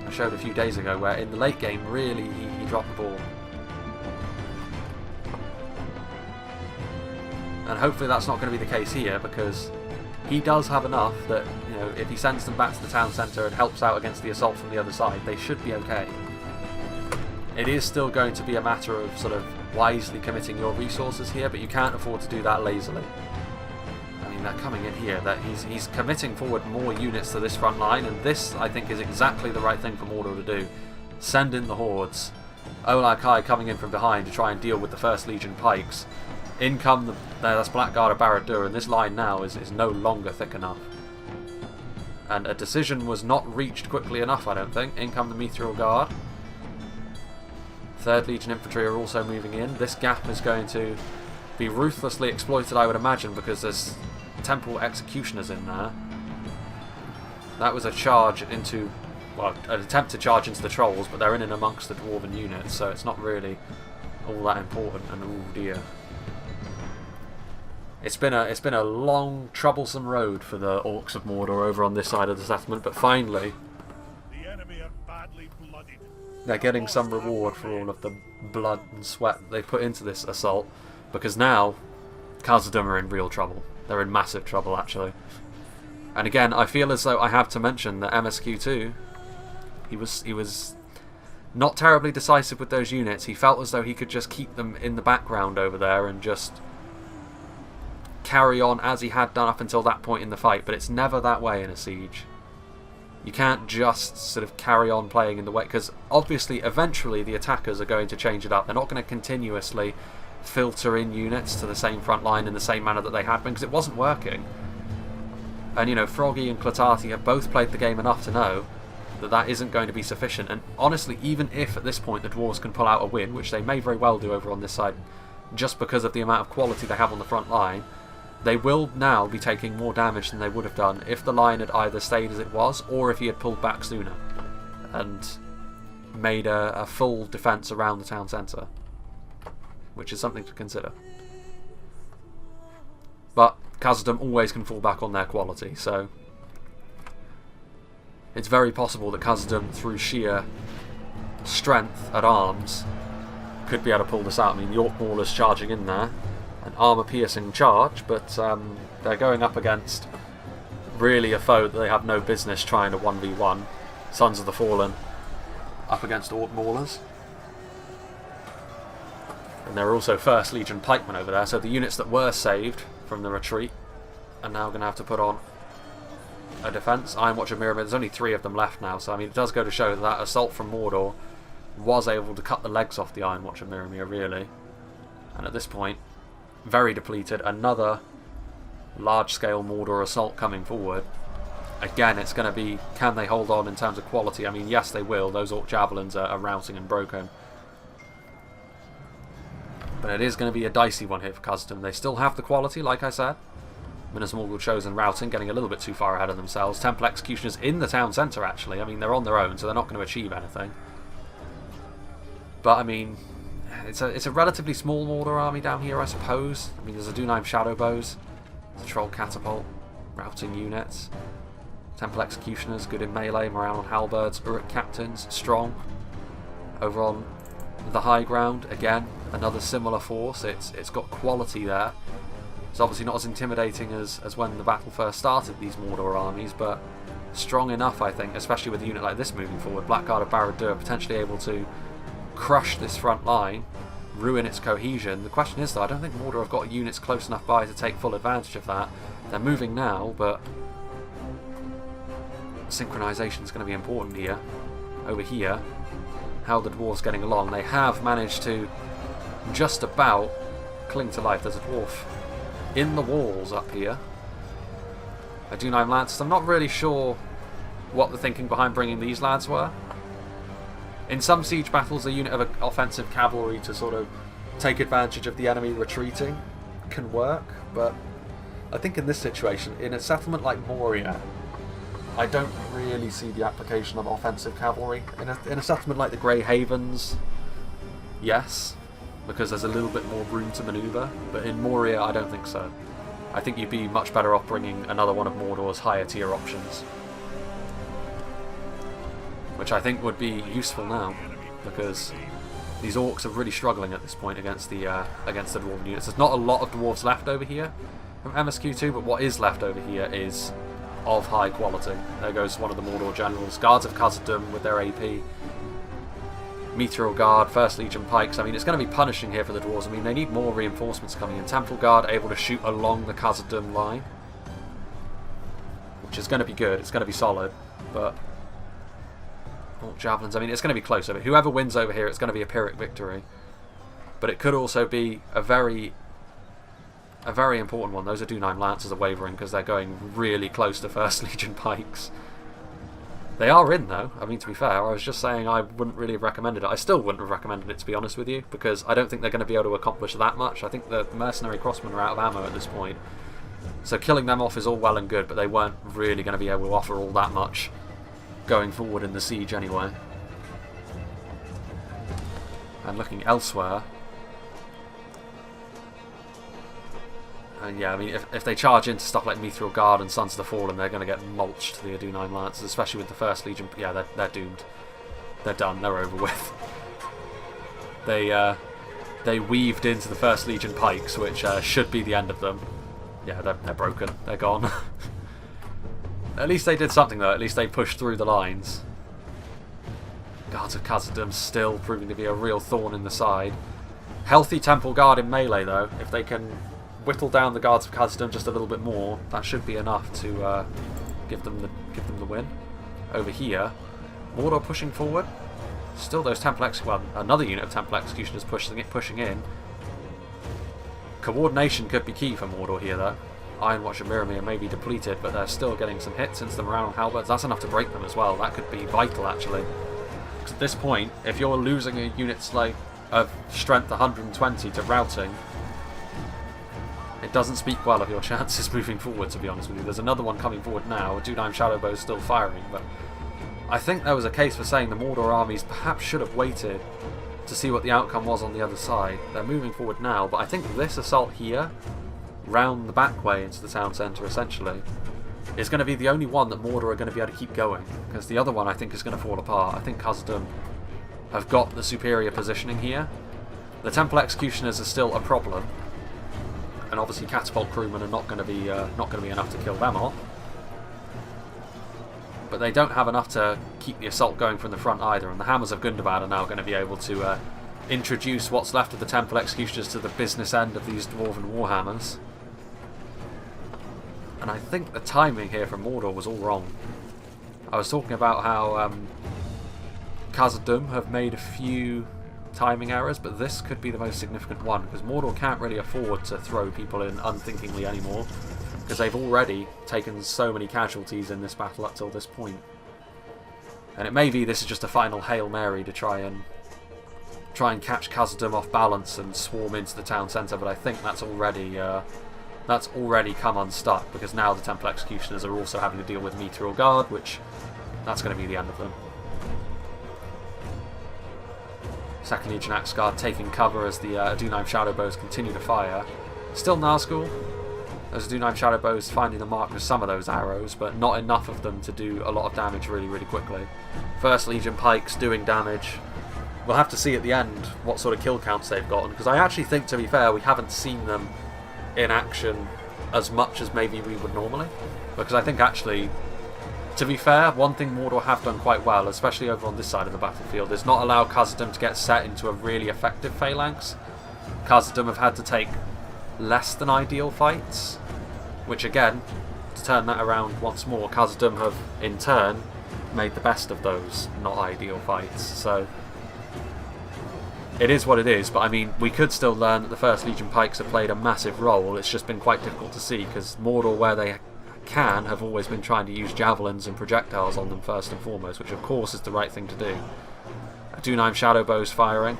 showed a few days ago, where in the late game really he dropped the ball. And hopefully that's not going to be the case here, because he does have enough that, you know, if he sends them back to the town centre and helps out against the assault from the other side, they should be okay. It is still going to be a matter of sort of wisely committing your resources here, but you can't afford to do that lazily. I mean, they're coming in here. That he's committing forward more units to this front line, and this, I think, is exactly the right thing for Mordor to do. Send in the hordes. Olag High coming in from behind to try and deal with the First Legion pikes. In come that's Blackguard of Barad-dûr, and this line now is no longer thick enough. And a decision was not reached quickly enough, I don't think. In come the Mithril Guard. 3rd Legion Infantry are also moving in. This gap is going to be ruthlessly exploited, I would imagine, because there's Temple Executioners in there. That was a charge into, well, an attempt to charge into the Trolls, but they're in and amongst the Dwarven units, so it's not really all that important, and oh dear. It's been a long, troublesome road for the Orcs of Mordor over on this side of the settlement, but finally they're getting some reward for all of the blood and sweat they put into this assault, because now Khazad Dum are in real trouble. They're in massive trouble, actually. And again, I feel as though I have to mention that MSQ2, he was not terribly decisive with those units. He felt as though he could just keep them in the background over there and just carry on as he had done up until that point in the fight, but it's never that way in a siege. You can't just sort of carry on playing in the way, because obviously eventually the attackers are going to change it up. They're not going to continuously filter in units to the same front line in the same manner that they had been, because it wasn't working. And you know, Froggy and Clatati have both played the game enough to know that that isn't going to be sufficient. And honestly, even if at this point the Dwarves can pull out a win, which they may very well do over on this side, just because of the amount of quality they have on the front line, they will now be taking more damage than they would have done if the line had either stayed as it was or if he had pulled back sooner. And made a full defence around the town centre, which is something to consider. But Khazad Dum always can fall back on their quality, so it's very possible that Khazad Dum, through sheer strength at arms, could be able to pull this out. I mean, the Orc Maulers charging in there, an armour-piercing charge, but they're going up against really a foe that they have no business trying to 1v1. Sons of the Fallen up against Orc Maulers. And there are also 1st Legion pikemen over there, so the units that were saved from the retreat are now going to have to put on a defence. Iron Watcher Mirror, there's only 3 of them left now, so I mean it does go to show that that assault from Mordor was able to cut the legs off the Iron Watcher Mirror, really. And at this point, very depleted. Another large-scale Mordor assault coming forward. Again, it's going to be, can they hold on in terms of quality? I mean, yes, they will. Those Orc Javelins are routing and broken. But it is going to be a dicey one here for Khazad Dum. They still have the quality, like I said. Minas Morgul Chosen routing, getting a little bit too far ahead of themselves. Temple Executioners in the town centre, actually. I mean, they're on their own, so they're not going to achieve anything. But, I mean, it's a relatively small Mordor army down here, I suppose. I mean, there's a Dunaim Shadowbows. There's a Troll Catapult. Routing units. Temple Executioners, good in melee. Morale on Halberds. Uruk Captains, strong. Over on the high ground, again, another similar force. It's got quality there. It's obviously not as intimidating as when the battle first started, these Mordor armies, but strong enough, I think, especially with a unit like this moving forward. Blackguard of Barad-dûr potentially able to crush this front line, ruin its cohesion. The question is, though, I don't think Mordor have got units close enough by to take full advantage of that. They're moving now, but synchronisation is going to be important here. Over here, how the dwarves getting along? They have managed to just about cling to life. There's a dwarf in the walls up here. A Dunaim Lancers. I'm not really sure what the thinking behind bringing these lads were. In some siege battles, a unit of offensive cavalry to sort of take advantage of the enemy retreating can work, but I think in this situation, in a settlement like Moria, I don't really see the application of offensive cavalry. In a settlement like the Grey Havens, yes, because there's a little bit more room to manoeuvre, but in Moria I don't think so. I think you'd be much better off bringing another one of Mordor's higher tier options, which I think would be useful now, because these orcs are really struggling at this point against the dwarven units. There's not a lot of dwarves left over here from MSQ2, but what is left over here is of high quality. There goes one of the Mordor generals. Guards of Khazad Dum with their AP. Meteor Guard, 1st Legion Pikes. I mean, it's going to be punishing here for the dwarves. I mean, they need more reinforcements coming in. Temple Guard able to shoot along the Khazad Dum line, which is going to be good. It's going to be solid, but Orc Javelins, I mean, it's going to be close. Whoever wins over here, it's going to be a Pyrrhic victory. But it could also be a very important one. Those are Dunaim Lancers are wavering because they're going really close to 1st Legion Pikes. They are in, though. I mean, to be fair, I was just saying I wouldn't really have recommended it. I still wouldn't have recommended it, to be honest with you, because I don't think they're going to be able to accomplish that much. I think the mercenary crossmen are out of ammo at this point. So killing them off is all well and good, but they weren't really going to be able to offer all that much going forward in the siege anyway. And looking elsewhere, and yeah, I mean, if they charge into stuff like Meteor Guard and Sons of the Fallen, they're going to get mulched, the Dunaim Lancers, especially with the 1st Legion. Yeah, they're doomed. They're done. They're over with. They weaved into the 1st Legion Pikes, which should be the end of them. Yeah, they're broken. They're gone. At least they did something, though. At least they pushed through the lines. Guards of Khazad Dum still proving to be a real thorn in the side. Healthy Temple Guard in melee, though. If they can whittle down the Guards of Khazad Dum just a little bit more, that should be enough to give them the win. Over here, Mordor pushing forward. Still those another unit of Temple Executioners pushing in. Coordination could be key for Mordor here, though. Iron Watcher Mirror may be depleted, but they're still getting some hits into the morale on Halberds. That's enough to break them as well. That could be vital, actually. Because at this point, if you're losing a unit's like of strength 120 to routing, it doesn't speak well of your chances moving forward, to be honest with you. There's another one coming forward now. Dunaim Shadowbow is still firing, but I think there was a case for saying the Mordor armies perhaps should have waited to see what the outcome was on the other side. They're moving forward now, but I think this assault here, round the back way into the town centre essentially, is going to be the only one that Mordor are going to be able to keep going, because the other one I think is going to fall apart. I think Khazad Dum have got the superior positioning here. The Temple Executioners are still a problem, and obviously catapult crewmen are not going to be enough to kill them off. But they don't have enough to keep the assault going from the front either, and the Hammers of Gundabad are now going to be able to introduce what's left of the Temple Executioners to the business end of these Dwarven Warhammers. And I think the timing here from Mordor was all wrong. I was talking about how Khazad Dum have made a few timing errors, but this could be the most significant one, because Mordor can't really afford to throw people in unthinkingly anymore, because they've already taken so many casualties in this battle up till this point. And it may be this is just a final Hail Mary to try and catch Khazad Dum off balance and swarm into the town centre, but I think that's already come unstuck, because now the Temple Executioners are also having to deal with Meteor Guard, which that's going to be the end of them. 2nd Legion Axe Guard taking cover as the Adunheim Shadowbows continue to fire. Still Nazgul, as Adunheim Shadowbows finding the mark with some of those arrows, but not enough of them to do a lot of damage really, really quickly. 1st Legion Pikes doing damage. We'll have to see at the end what sort of kill counts they've gotten, because I actually think, to be fair, we haven't seen them in action as much as maybe we would normally. Because I think actually, to be fair, one thing Mordor have done quite well, especially over on this side of the battlefield, is not allow Khazad Dum to get set into a really effective phalanx. Khazad Dum have had to take less than ideal fights, which again, to turn that around once more, Khazad Dum have in turn made the best of those not ideal fights. So it is what it is, but I mean, we could still learn that the 1st Legion Pikes have played a massive role. It's just been quite difficult to see, because Mordor, where they can, have always been trying to use javelins and projectiles on them first and foremost, which of course is the right thing to do. Adunheim Shadowbows firing,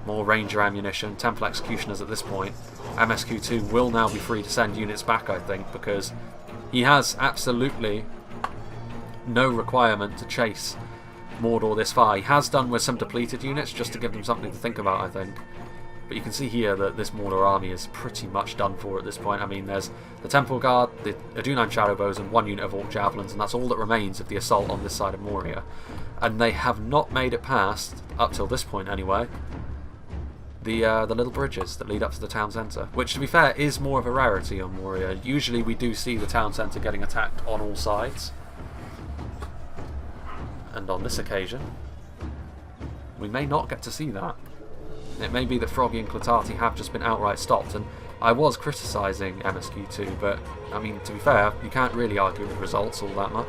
more Ranger ammunition, Temple Executioners at this point. MSQ2 will now be free to send units back, I think, because he has absolutely no requirement to chase Mordor this far. He has done with some depleted units just to give them something to think about, I think. But you can see here that this Mordor army is pretty much done for at this point. I mean, there's the Temple Guard, the Adunheim Shadowbows, and 1 unit of Orc Javelins, and that's all that remains of the assault on this side of Moria. And they have not made it past, up till this point anyway, the little bridges that lead up to the town centre, which, to be fair, is more of a rarity on Moria. Usually we do see the town centre getting attacked on all sides. And on this occasion, we may not get to see that. It may be that Froggy and Clatati have just been outright stopped, and I was criticising MSQ2, but, I mean, to be fair, you can't really argue with results all that much.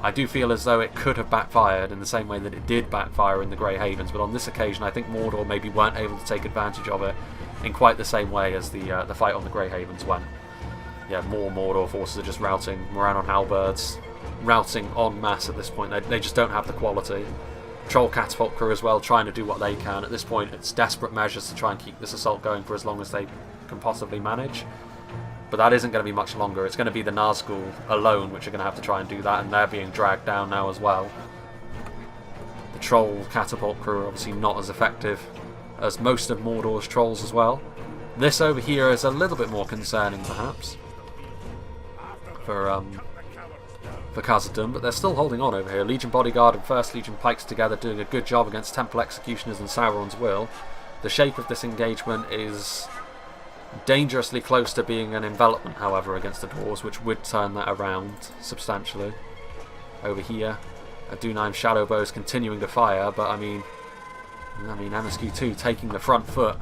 I do feel as though it could have backfired in the same way that it did backfire in the Grey Havens, but on this occasion I think Mordor maybe weren't able to take advantage of it in quite the same way as the fight on the Grey Havens went. Yeah, more Mordor forces are just routing Morannon Halberds, routing en masse at this point. They just don't have the quality. Troll Catapult crew as well, trying to do what they can. At this point, it's desperate measures to try and keep this assault going for as long as they can possibly manage. But that isn't going to be much longer. It's going to be the Nazgul alone which are going to have to try and do that, and they're being dragged down now as well. The Troll Catapult crew are obviously not as effective as most of Mordor's trolls as well. This over here is a little bit more concerning, perhaps, for Khazad Dum, but they're still holding on over here. Legion Bodyguard and 1st Legion Pikes together doing a good job against Temple Executioners and Sauron's Will. The shape of this engagement is dangerously close to being an envelopment, however, against the Dwarves, which would turn that around substantially. Over here, Adunheim Shadowbows continuing to fire, but I mean MSQ2 taking the front foot,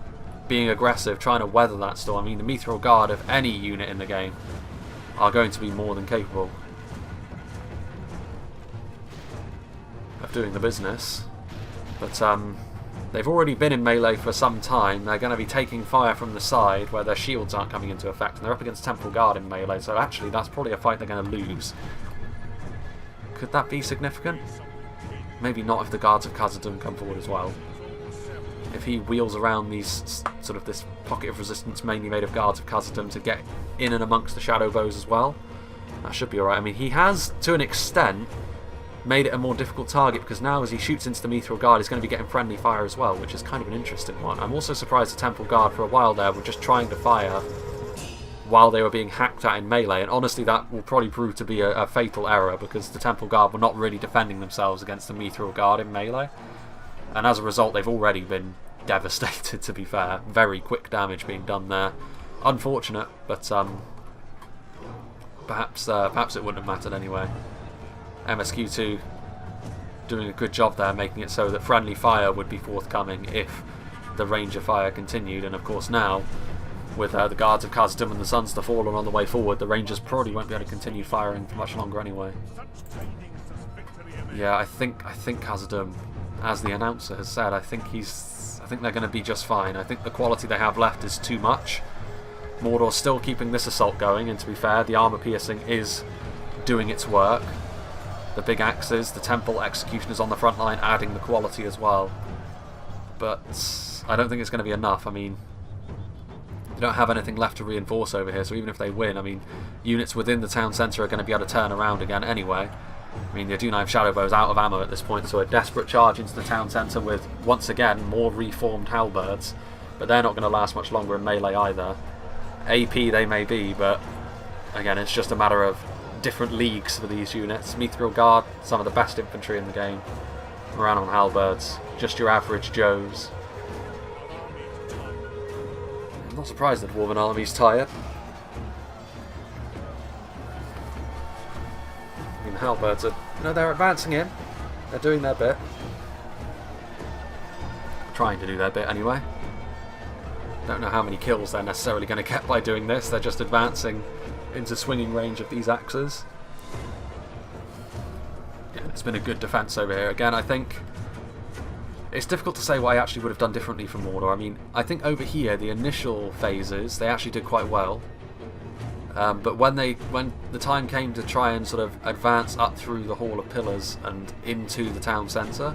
being aggressive, trying to weather that storm. I mean, the Meteor Guard of any unit in the game are going to be more than capable of doing the business, but they've already been in melee for some time. They're going to be taking fire from the side where their shields aren't coming into effect, and they're up against Temple Guard in melee, so actually that's probably a fight they're going to lose. Could that be significant? Maybe not if the guards of Khazad Dum come forward as well. If he wheels around these sort of this pocket of resistance mainly made of guards of Khazad Dum to get in and amongst the Shadowbows as well, That should be alright. I mean, he has, to an extent, made it a more difficult target, because now as he shoots into the Mithril Guard, he's going to be getting friendly fire as well, which is kind of an interesting one. I'm also surprised the Temple Guard for a while there were just trying to fire while they were being hacked at in melee, and honestly that will probably prove to be a fatal error, because the Temple Guard were not really defending themselves against the Mithril Guard in melee, and as a result they've already been devastated, to be fair. Very quick damage being done there. Unfortunate, but perhaps it wouldn't have mattered anyway. MSQ2 doing a good job there, making it so that friendly fire would be forthcoming if the range of fire continued, and of course now, with the guards of Khazad Dum and the Sons to Fallen on the way forward, the Rangers probably won't be able to continue firing for much longer anyway. Yeah, I think Khazad Dum, as the announcer has said, I think they're going to be just fine. I think the quality they have left is too much. Mordor's still keeping this assault going, and to be fair, the armor piercing is doing its work. The big axes, the temple executioners on the front line, adding the quality as well. But I don't think it's going to be enough. I mean, they don't have anything left to reinforce over here, so even if they win, I mean, units within the town centre are going to be able to turn around again anyway. I mean, the Adunai Shadowbow is out of ammo at this point, so a desperate charge into the town centre with, once again, more reformed halberds, but they're not going to last much longer in melee either. AP they may be, but again, it's just a matter of different leagues for these units. Mithril Guard, some of the best infantry in the game, around on halberds, just your average Joes. I'm not surprised that Dwarven army's tired. I mean, the halberds are, they're advancing in. They're doing their bit. Trying to do their bit anyway. Don't know how many kills they're necessarily going to get by doing this. They're just advancing into swinging range of these axes. Yeah, it's been a good defence over here. Again, I think it's difficult to say what I actually would have done differently from Mordor. I mean, I think over here, the initial phases, they actually did quite well. But when the time came to try and sort of advance up through the Hall of Pillars and into the town centre,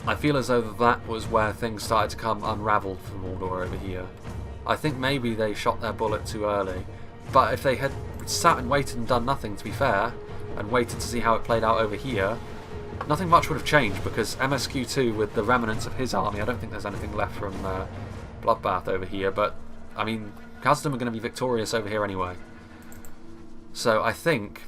I feel as though that was where things started to come unravelled for Mordor over here. I think maybe they shot their bullet too early, but if they had sat and waited and done nothing, to be fair, and waited to see how it played out over here, nothing much would have changed, because MSQ2, with the remnants of his army, I don't think there's anything left from Bloodbath over here, but I mean, Khazad Dum are going to be victorious over here anyway. So I think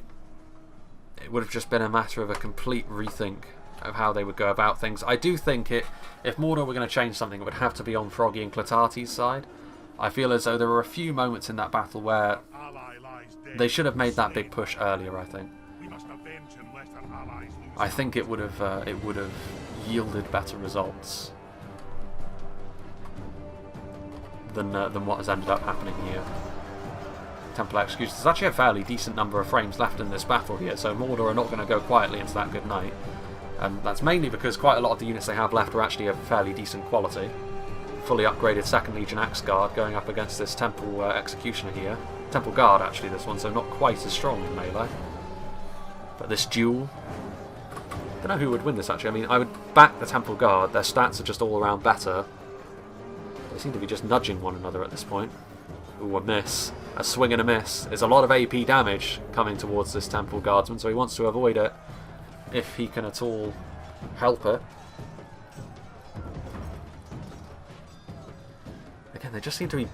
it would have just been a matter of a complete rethink of how they would go about things. I do think if Mordor were going to change something, it would have to be on Froggy and Clotati's side. I feel as though there were a few moments in that battle where they should have made that big push earlier, I think. I think it would have yielded better results than what has ended up happening here. Temple Execution. There's actually a fairly decent number of frames left in this battle here, so Mordor are not going to go quietly into that good night. And that's mainly because quite a lot of the units they have left are actually of fairly decent quality. Fully upgraded 2nd Legion Axe Guard going up against this Temple Executioner here. Temple Guard actually, this one, so not quite as strong in melee. But this duel, I don't know who would win this actually. I mean, I would back the Temple Guard. Their stats are just all around better. They seem to be just nudging one another at this point. Ooh, a miss. A swing and a miss. There's a lot of AP damage coming towards this Temple Guardsman, so he wants to avoid it if he can at all help it. Again, they just seem to be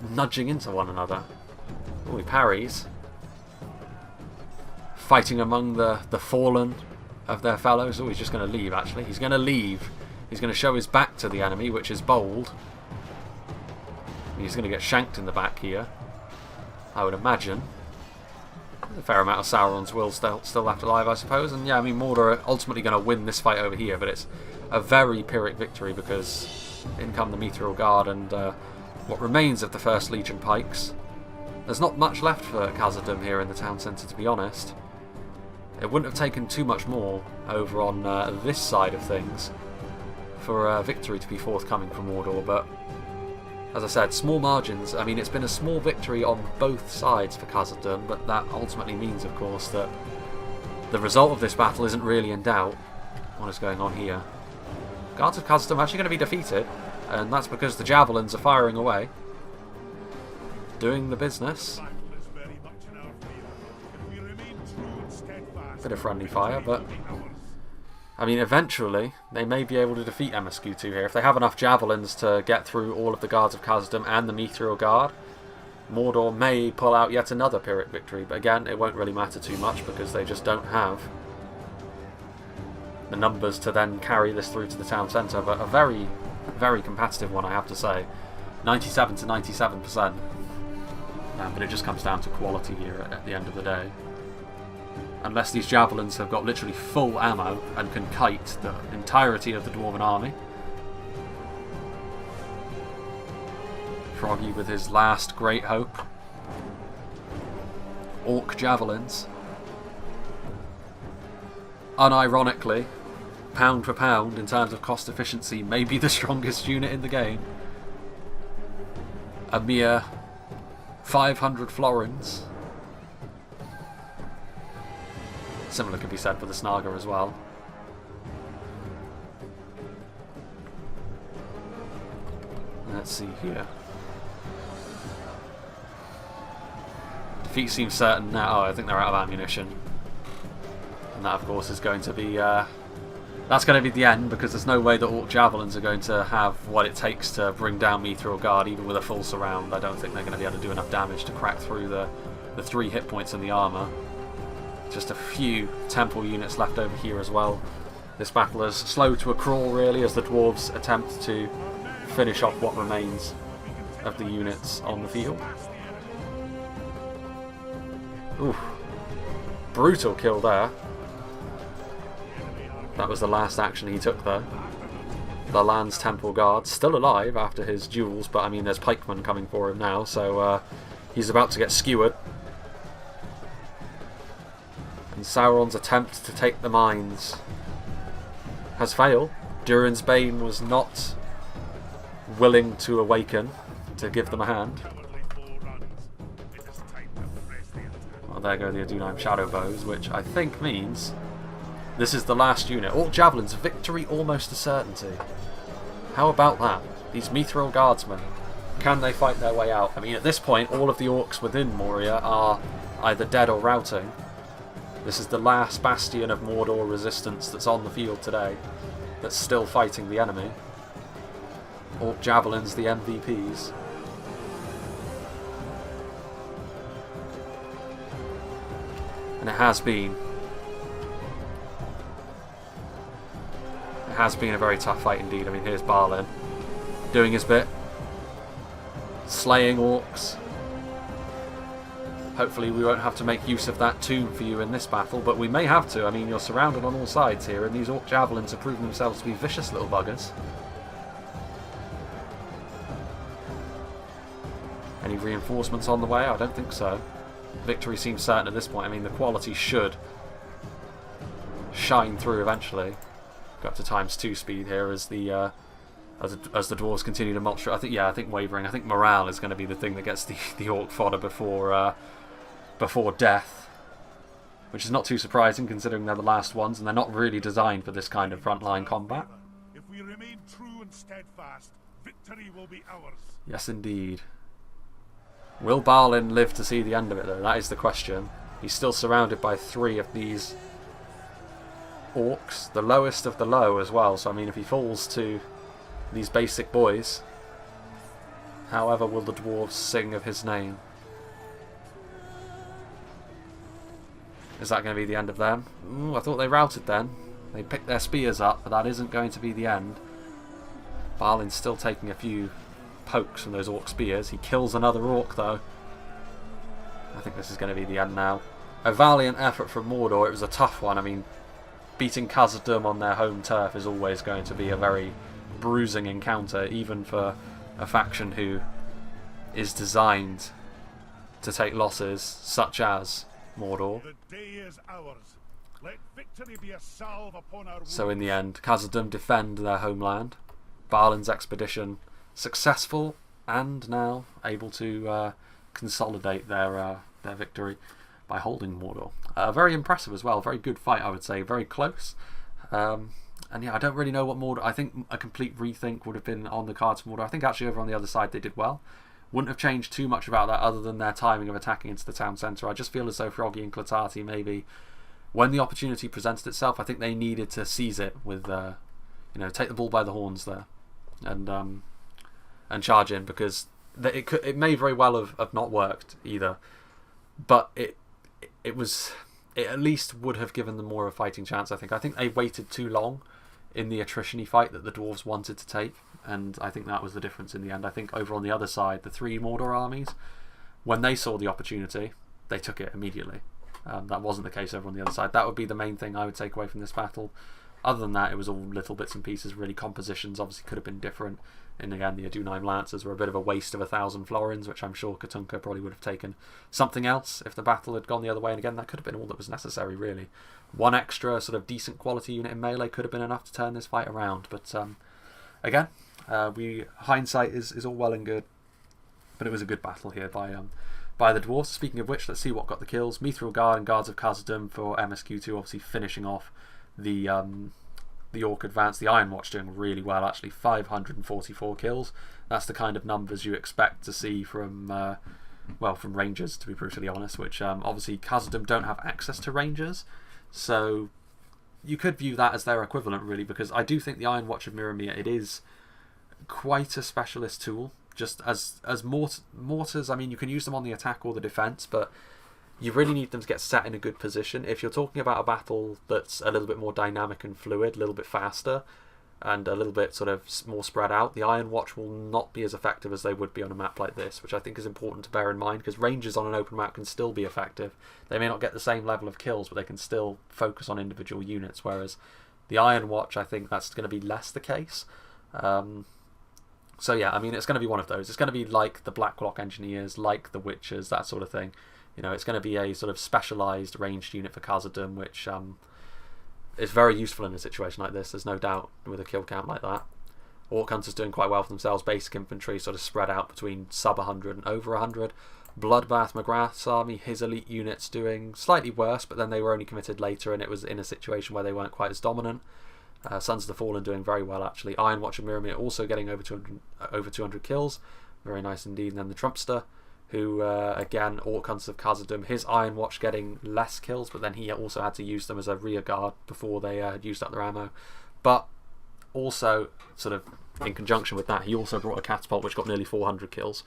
nudging into one another. Oh, he parries. Fighting among the fallen of their fellows. Oh, he's just going to leave, actually. He's going to leave. He's going to show his back to the enemy, which is bold. He's going to get shanked in the back here, I would imagine. A fair amount of Sauron's will still left alive, I suppose. And yeah, I mean, Mordor are ultimately going to win this fight over here, but it's a very Pyrrhic victory, because in come the Mithril Guard and what remains of the 1st Legion Pikes. There's not much left for Khazad Dum here in the town centre, to be honest. It wouldn't have taken too much more over on this side of things for victory to be forthcoming from Mordor, but as I said, small margins. I mean, it's been a small victory on both sides for Khazad Dum, but that ultimately means, of course, that the result of this battle isn't really in doubt. What is going on here? Guards of Khazad Dum are actually going to be defeated, and that's because the javelins are firing away, doing the business. Bit of friendly fire, but I mean, eventually they may be able to defeat MSQ2 here if they have enough javelins to get through all of the guards of Khazad Dum and the Mithril Guard. Mordor may pull out yet another Pyrrhic victory, but again, it won't really matter too much because they just don't have the numbers to then carry this through to the town centre. But a very, very competitive one, I have to say. 97 to 97%. But it just comes down to quality here at the end of the day. Unless these javelins have got literally full ammo and can kite the entirety of the Dwarven army. Froggy with his last great hope. Orc javelins. Unironically, pound for pound, in terms of cost efficiency, maybe the strongest unit in the game. A mere 500 florins. Similar could be said for the Snaga as well. Let's see here. Defeat seems certain now. Oh, I think they're out of ammunition. And that, of course, is going to be... that's going to be the end, because there's no way that Orc Javelins are going to have what it takes to bring down Mithril Guard, even with a full surround. I don't think they're going to be able to do enough damage to crack through the 3 hit points in the armour. Just a few temple units left over here as well. This battle is slow to a crawl, really, as the dwarves attempt to finish off what remains of the units on the field. Oof. Brutal kill there. That was the last action he took there. The Land's Temple Guard still alive after his duels, but I mean there's pikemen coming for him now, so he's about to get skewered. And Sauron's attempt to take the mines has failed. Durin's Bane was not willing to awaken to give them a hand. Well, there go the Adunheim Shadow Bows, which I think means this is the last unit. Orc Javelins, victory almost a certainty. How about that? These Mithril Guardsmen, can they fight their way out? I mean, at this point, all of the orcs within Moria are either dead or routing. This is the last bastion of Mordor resistance that's on the field today, that's still fighting the enemy. Orc Javelins, the MVPs. And it has been a very tough fight indeed. I mean, here's Balin doing his bit, slaying orcs. Hopefully we won't have to make use of that tomb for you in this battle, but we may have to. I mean, you're surrounded on all sides here, and these Orc Javelins have proven themselves to be vicious little buggers. Any reinforcements on the way? I don't think so. Victory seems certain at this point. I mean, the quality should shine through eventually. Go up to ×2 speed here as the dwarves continue to march through. I think wavering. I think morale is going to be the thing that gets the orc fodder before death, which is not too surprising considering they're the last ones and they're not really designed for this kind of frontline combat. If we remain true and steadfast, victory will be ours. Yes, indeed. Will Balin live to see the end of it, though? That is the question. He's still surrounded by 3 of these orcs, the lowest of the low as well. So I mean, if he falls to these basic boys, however will the dwarves sing of his name? Is that going to be the end of them? Ooh, I thought they routed then. They picked their spears up, but that isn't going to be the end. Balin's still taking a few pokes from those orc spears. He kills another orc though. I think this is going to be the end now. A valiant effort from Mordor. It was a tough one. I mean, beating Khazad Dum on their home turf is always going to be a very bruising encounter, even for a faction who is designed to take losses, such as Mordor. The day is ours. Let victory be a salve upon our So in the end, Khazad Dum defend their homeland. Balin's expedition successful, and now able to consolidate their victory by holding Mordor. Very impressive as well. Very good fight, I would say. Very close. And yeah, I don't really know what Mordor... I think a complete rethink would have been on the cards for Mordor. I think actually over on the other side they did well. Wouldn't have changed too much about that other than their timing of attacking into the town centre. I just feel as though Froggy and Clatati maybe, when the opportunity presented itself, I think they needed to seize it with, take the bull by the horns there, and charge in, because it may very well have not worked either, but it at least would have given them more of a fighting chance. I think they waited too long in the attrition-y fight that the dwarves wanted to take, and I think that was the difference in the end. I think over on the other side, the 3 Mordor armies, when they saw the opportunity, they took it immediately. That wasn't the case over on the other side. That would be the main thing I would take away from this battle. Other than that, it was all little bits and pieces, really. Compositions obviously could have been different. And again, the Adunheim Lancers were a bit of a waste of 1,000 florins, which I'm sure Katunka probably would have taken something else if the battle had gone the other way. And again, that could have been all that was necessary, really. One extra sort of decent quality unit in melee could have been enough to turn this fight around. But again, hindsight is all well and good. But it was a good battle here by the dwarves. Speaking of which, let's see what got the kills. Mithril Guard and Guards of Khazad Dum for MSQ2, obviously finishing off the Orc advance. The Iron Watch doing really well, actually. 544 kills. That's the kind of numbers you expect to see from Rangers, to be brutally honest, which obviously Khazad Dum don't have access to Rangers, so you could view that as their equivalent, really, because I do think the Iron Watch of Miramir, it is quite a specialist tool. Just as mortars, I mean, you can use them on the attack or the defense, but you really need them to get set in a good position. If you're talking about a battle that's a little bit more dynamic and fluid, a little bit faster, and a little bit sort of more spread out, the Iron Watch will not be as effective as they would be on a map like this, which I think is important to bear in mind, because Rangers on an open map can still be effective. They may not get the same level of kills, but they can still focus on individual units, whereas the Iron Watch, I think that's going to be less the case. So yeah, I mean, it's going to be one of those. It's going to be like the Blacklock Engineers, like the Witchers, that sort of thing. It's going to be a sort of specialised ranged unit for Khazad Dum, which is very useful in a situation like this, there's no doubt, with a kill count like that. Orc Hunters doing quite well for themselves. Basic infantry sort of spread out between sub 100 and over 100. Bloodbath McGrath's army, his elite units doing slightly worse, but then they were only committed later, and it was in a situation where they weren't quite as dominant. Sons of the Fallen doing very well, actually. Iron Watch of Miramir also getting over 200 kills. Very nice indeed. And then the Trumpster, who, again, Orc Hunters of Khazad Dum, his Iron Watch getting less kills, but then he also had to use them as a rear guard before they used up their ammo. But also, sort of in conjunction with that, he also brought a catapult which got nearly 400 kills.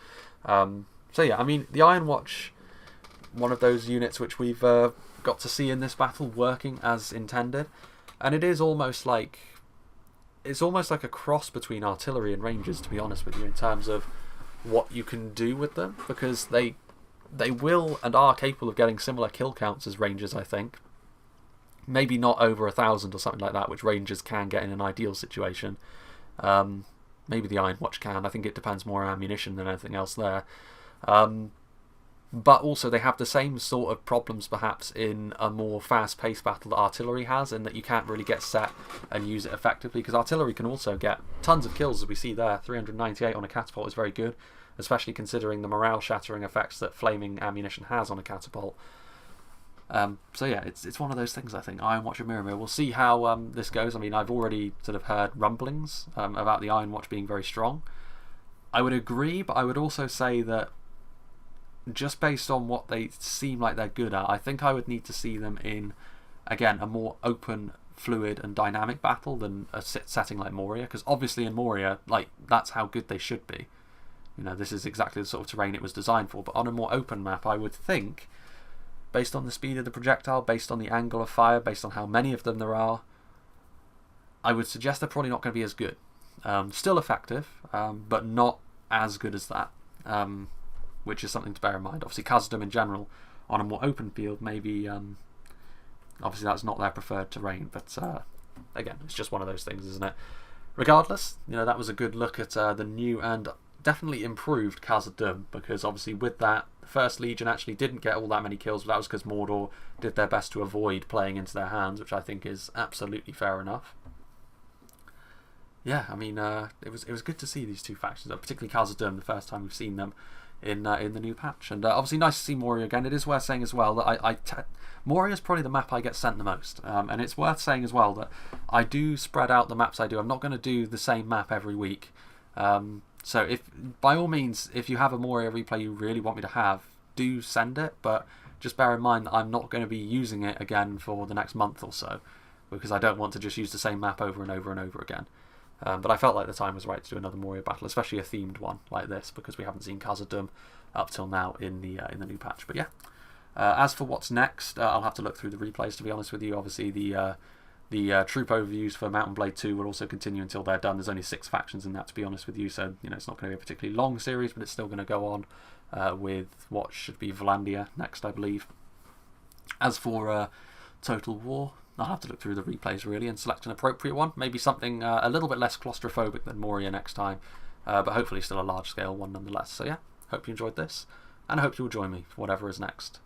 So yeah, I mean, the Iron Watch, one of those units which we've got to see in this battle working as intended. And it is almost like a cross between artillery and rangers, to be honest with you, in terms of what you can do with them, because they will and are capable of getting similar kill counts as rangers, I think. Maybe not over 1,000 or something like that, which rangers can get in an ideal situation. Maybe the Iron Watch can. I think it depends more on ammunition than anything else there. But also they have the same sort of problems perhaps in a more fast-paced battle that artillery has, in that you can't really get set and use it effectively, because artillery can also get tons of kills, as we see there. 398 on a catapult is very good, especially considering the morale-shattering effects that flaming ammunition has on a catapult. So yeah, it's one of those things, I think. Iron Watch of Miramir. We'll see how this goes. I mean, I've already sort of heard rumblings about the Iron Watch being very strong. I would agree, but I would also say that just based on what they seem like they're good at, I think I would need to see them in, again, a more open, fluid and dynamic battle than a setting like Moria, because obviously in Moria, like, that's how good they should be. This is exactly the sort of terrain it was designed for, but on a more open map, I would think, based on the speed of the projectile, based on the angle of fire, based on how many of them there are, I would suggest they're probably not going to be as good. Still effective, but not as good as that. Which is something to bear in mind. Obviously, Khazad Dum in general, on a more open field, maybe, obviously that's not their preferred terrain, but again, it's just one of those things, isn't it? Regardless, that was a good look at the new and definitely improved Khazad Dum, because obviously with that, the First Legion actually didn't get all that many kills, but that was because Mordor did their best to avoid playing into their hands, which I think is absolutely fair enough. Yeah, I mean, it was good to see these two factions, particularly Khazad Dum, the first time we've seen them in the new patch, and obviously nice to see Moria again. It is worth saying as well that Moria is probably the map I get sent the most, and it's worth saying as well that I do spread out the maps I do. I'm not going to do the same map every week. So if by all means, if you have a Moria replay you really want me to have, do send it, but just bear in mind that I'm not going to be using it again for the next month or so, because I don't want to just use the same map over and over and over again. But I felt like the time was right to do another Moria battle, especially a themed one like this, because we haven't seen Khazad Dum up till now in the new patch. But yeah, as for what's next, I'll have to look through the replays, to be honest with you. Obviously, the troop overviews for Mount and Blade 2 will also continue until they're done. There's only 6 factions in that, to be honest with you, so it's not going to be a particularly long series, but it's still going to go on with what should be Valandia next, I believe. As for Total War, I'll have to look through the replays really and select an appropriate one. Maybe something a little bit less claustrophobic than Moria next time, but hopefully still a large-scale one nonetheless. So yeah, hope you enjoyed this, and I hope you'll join me for whatever is next.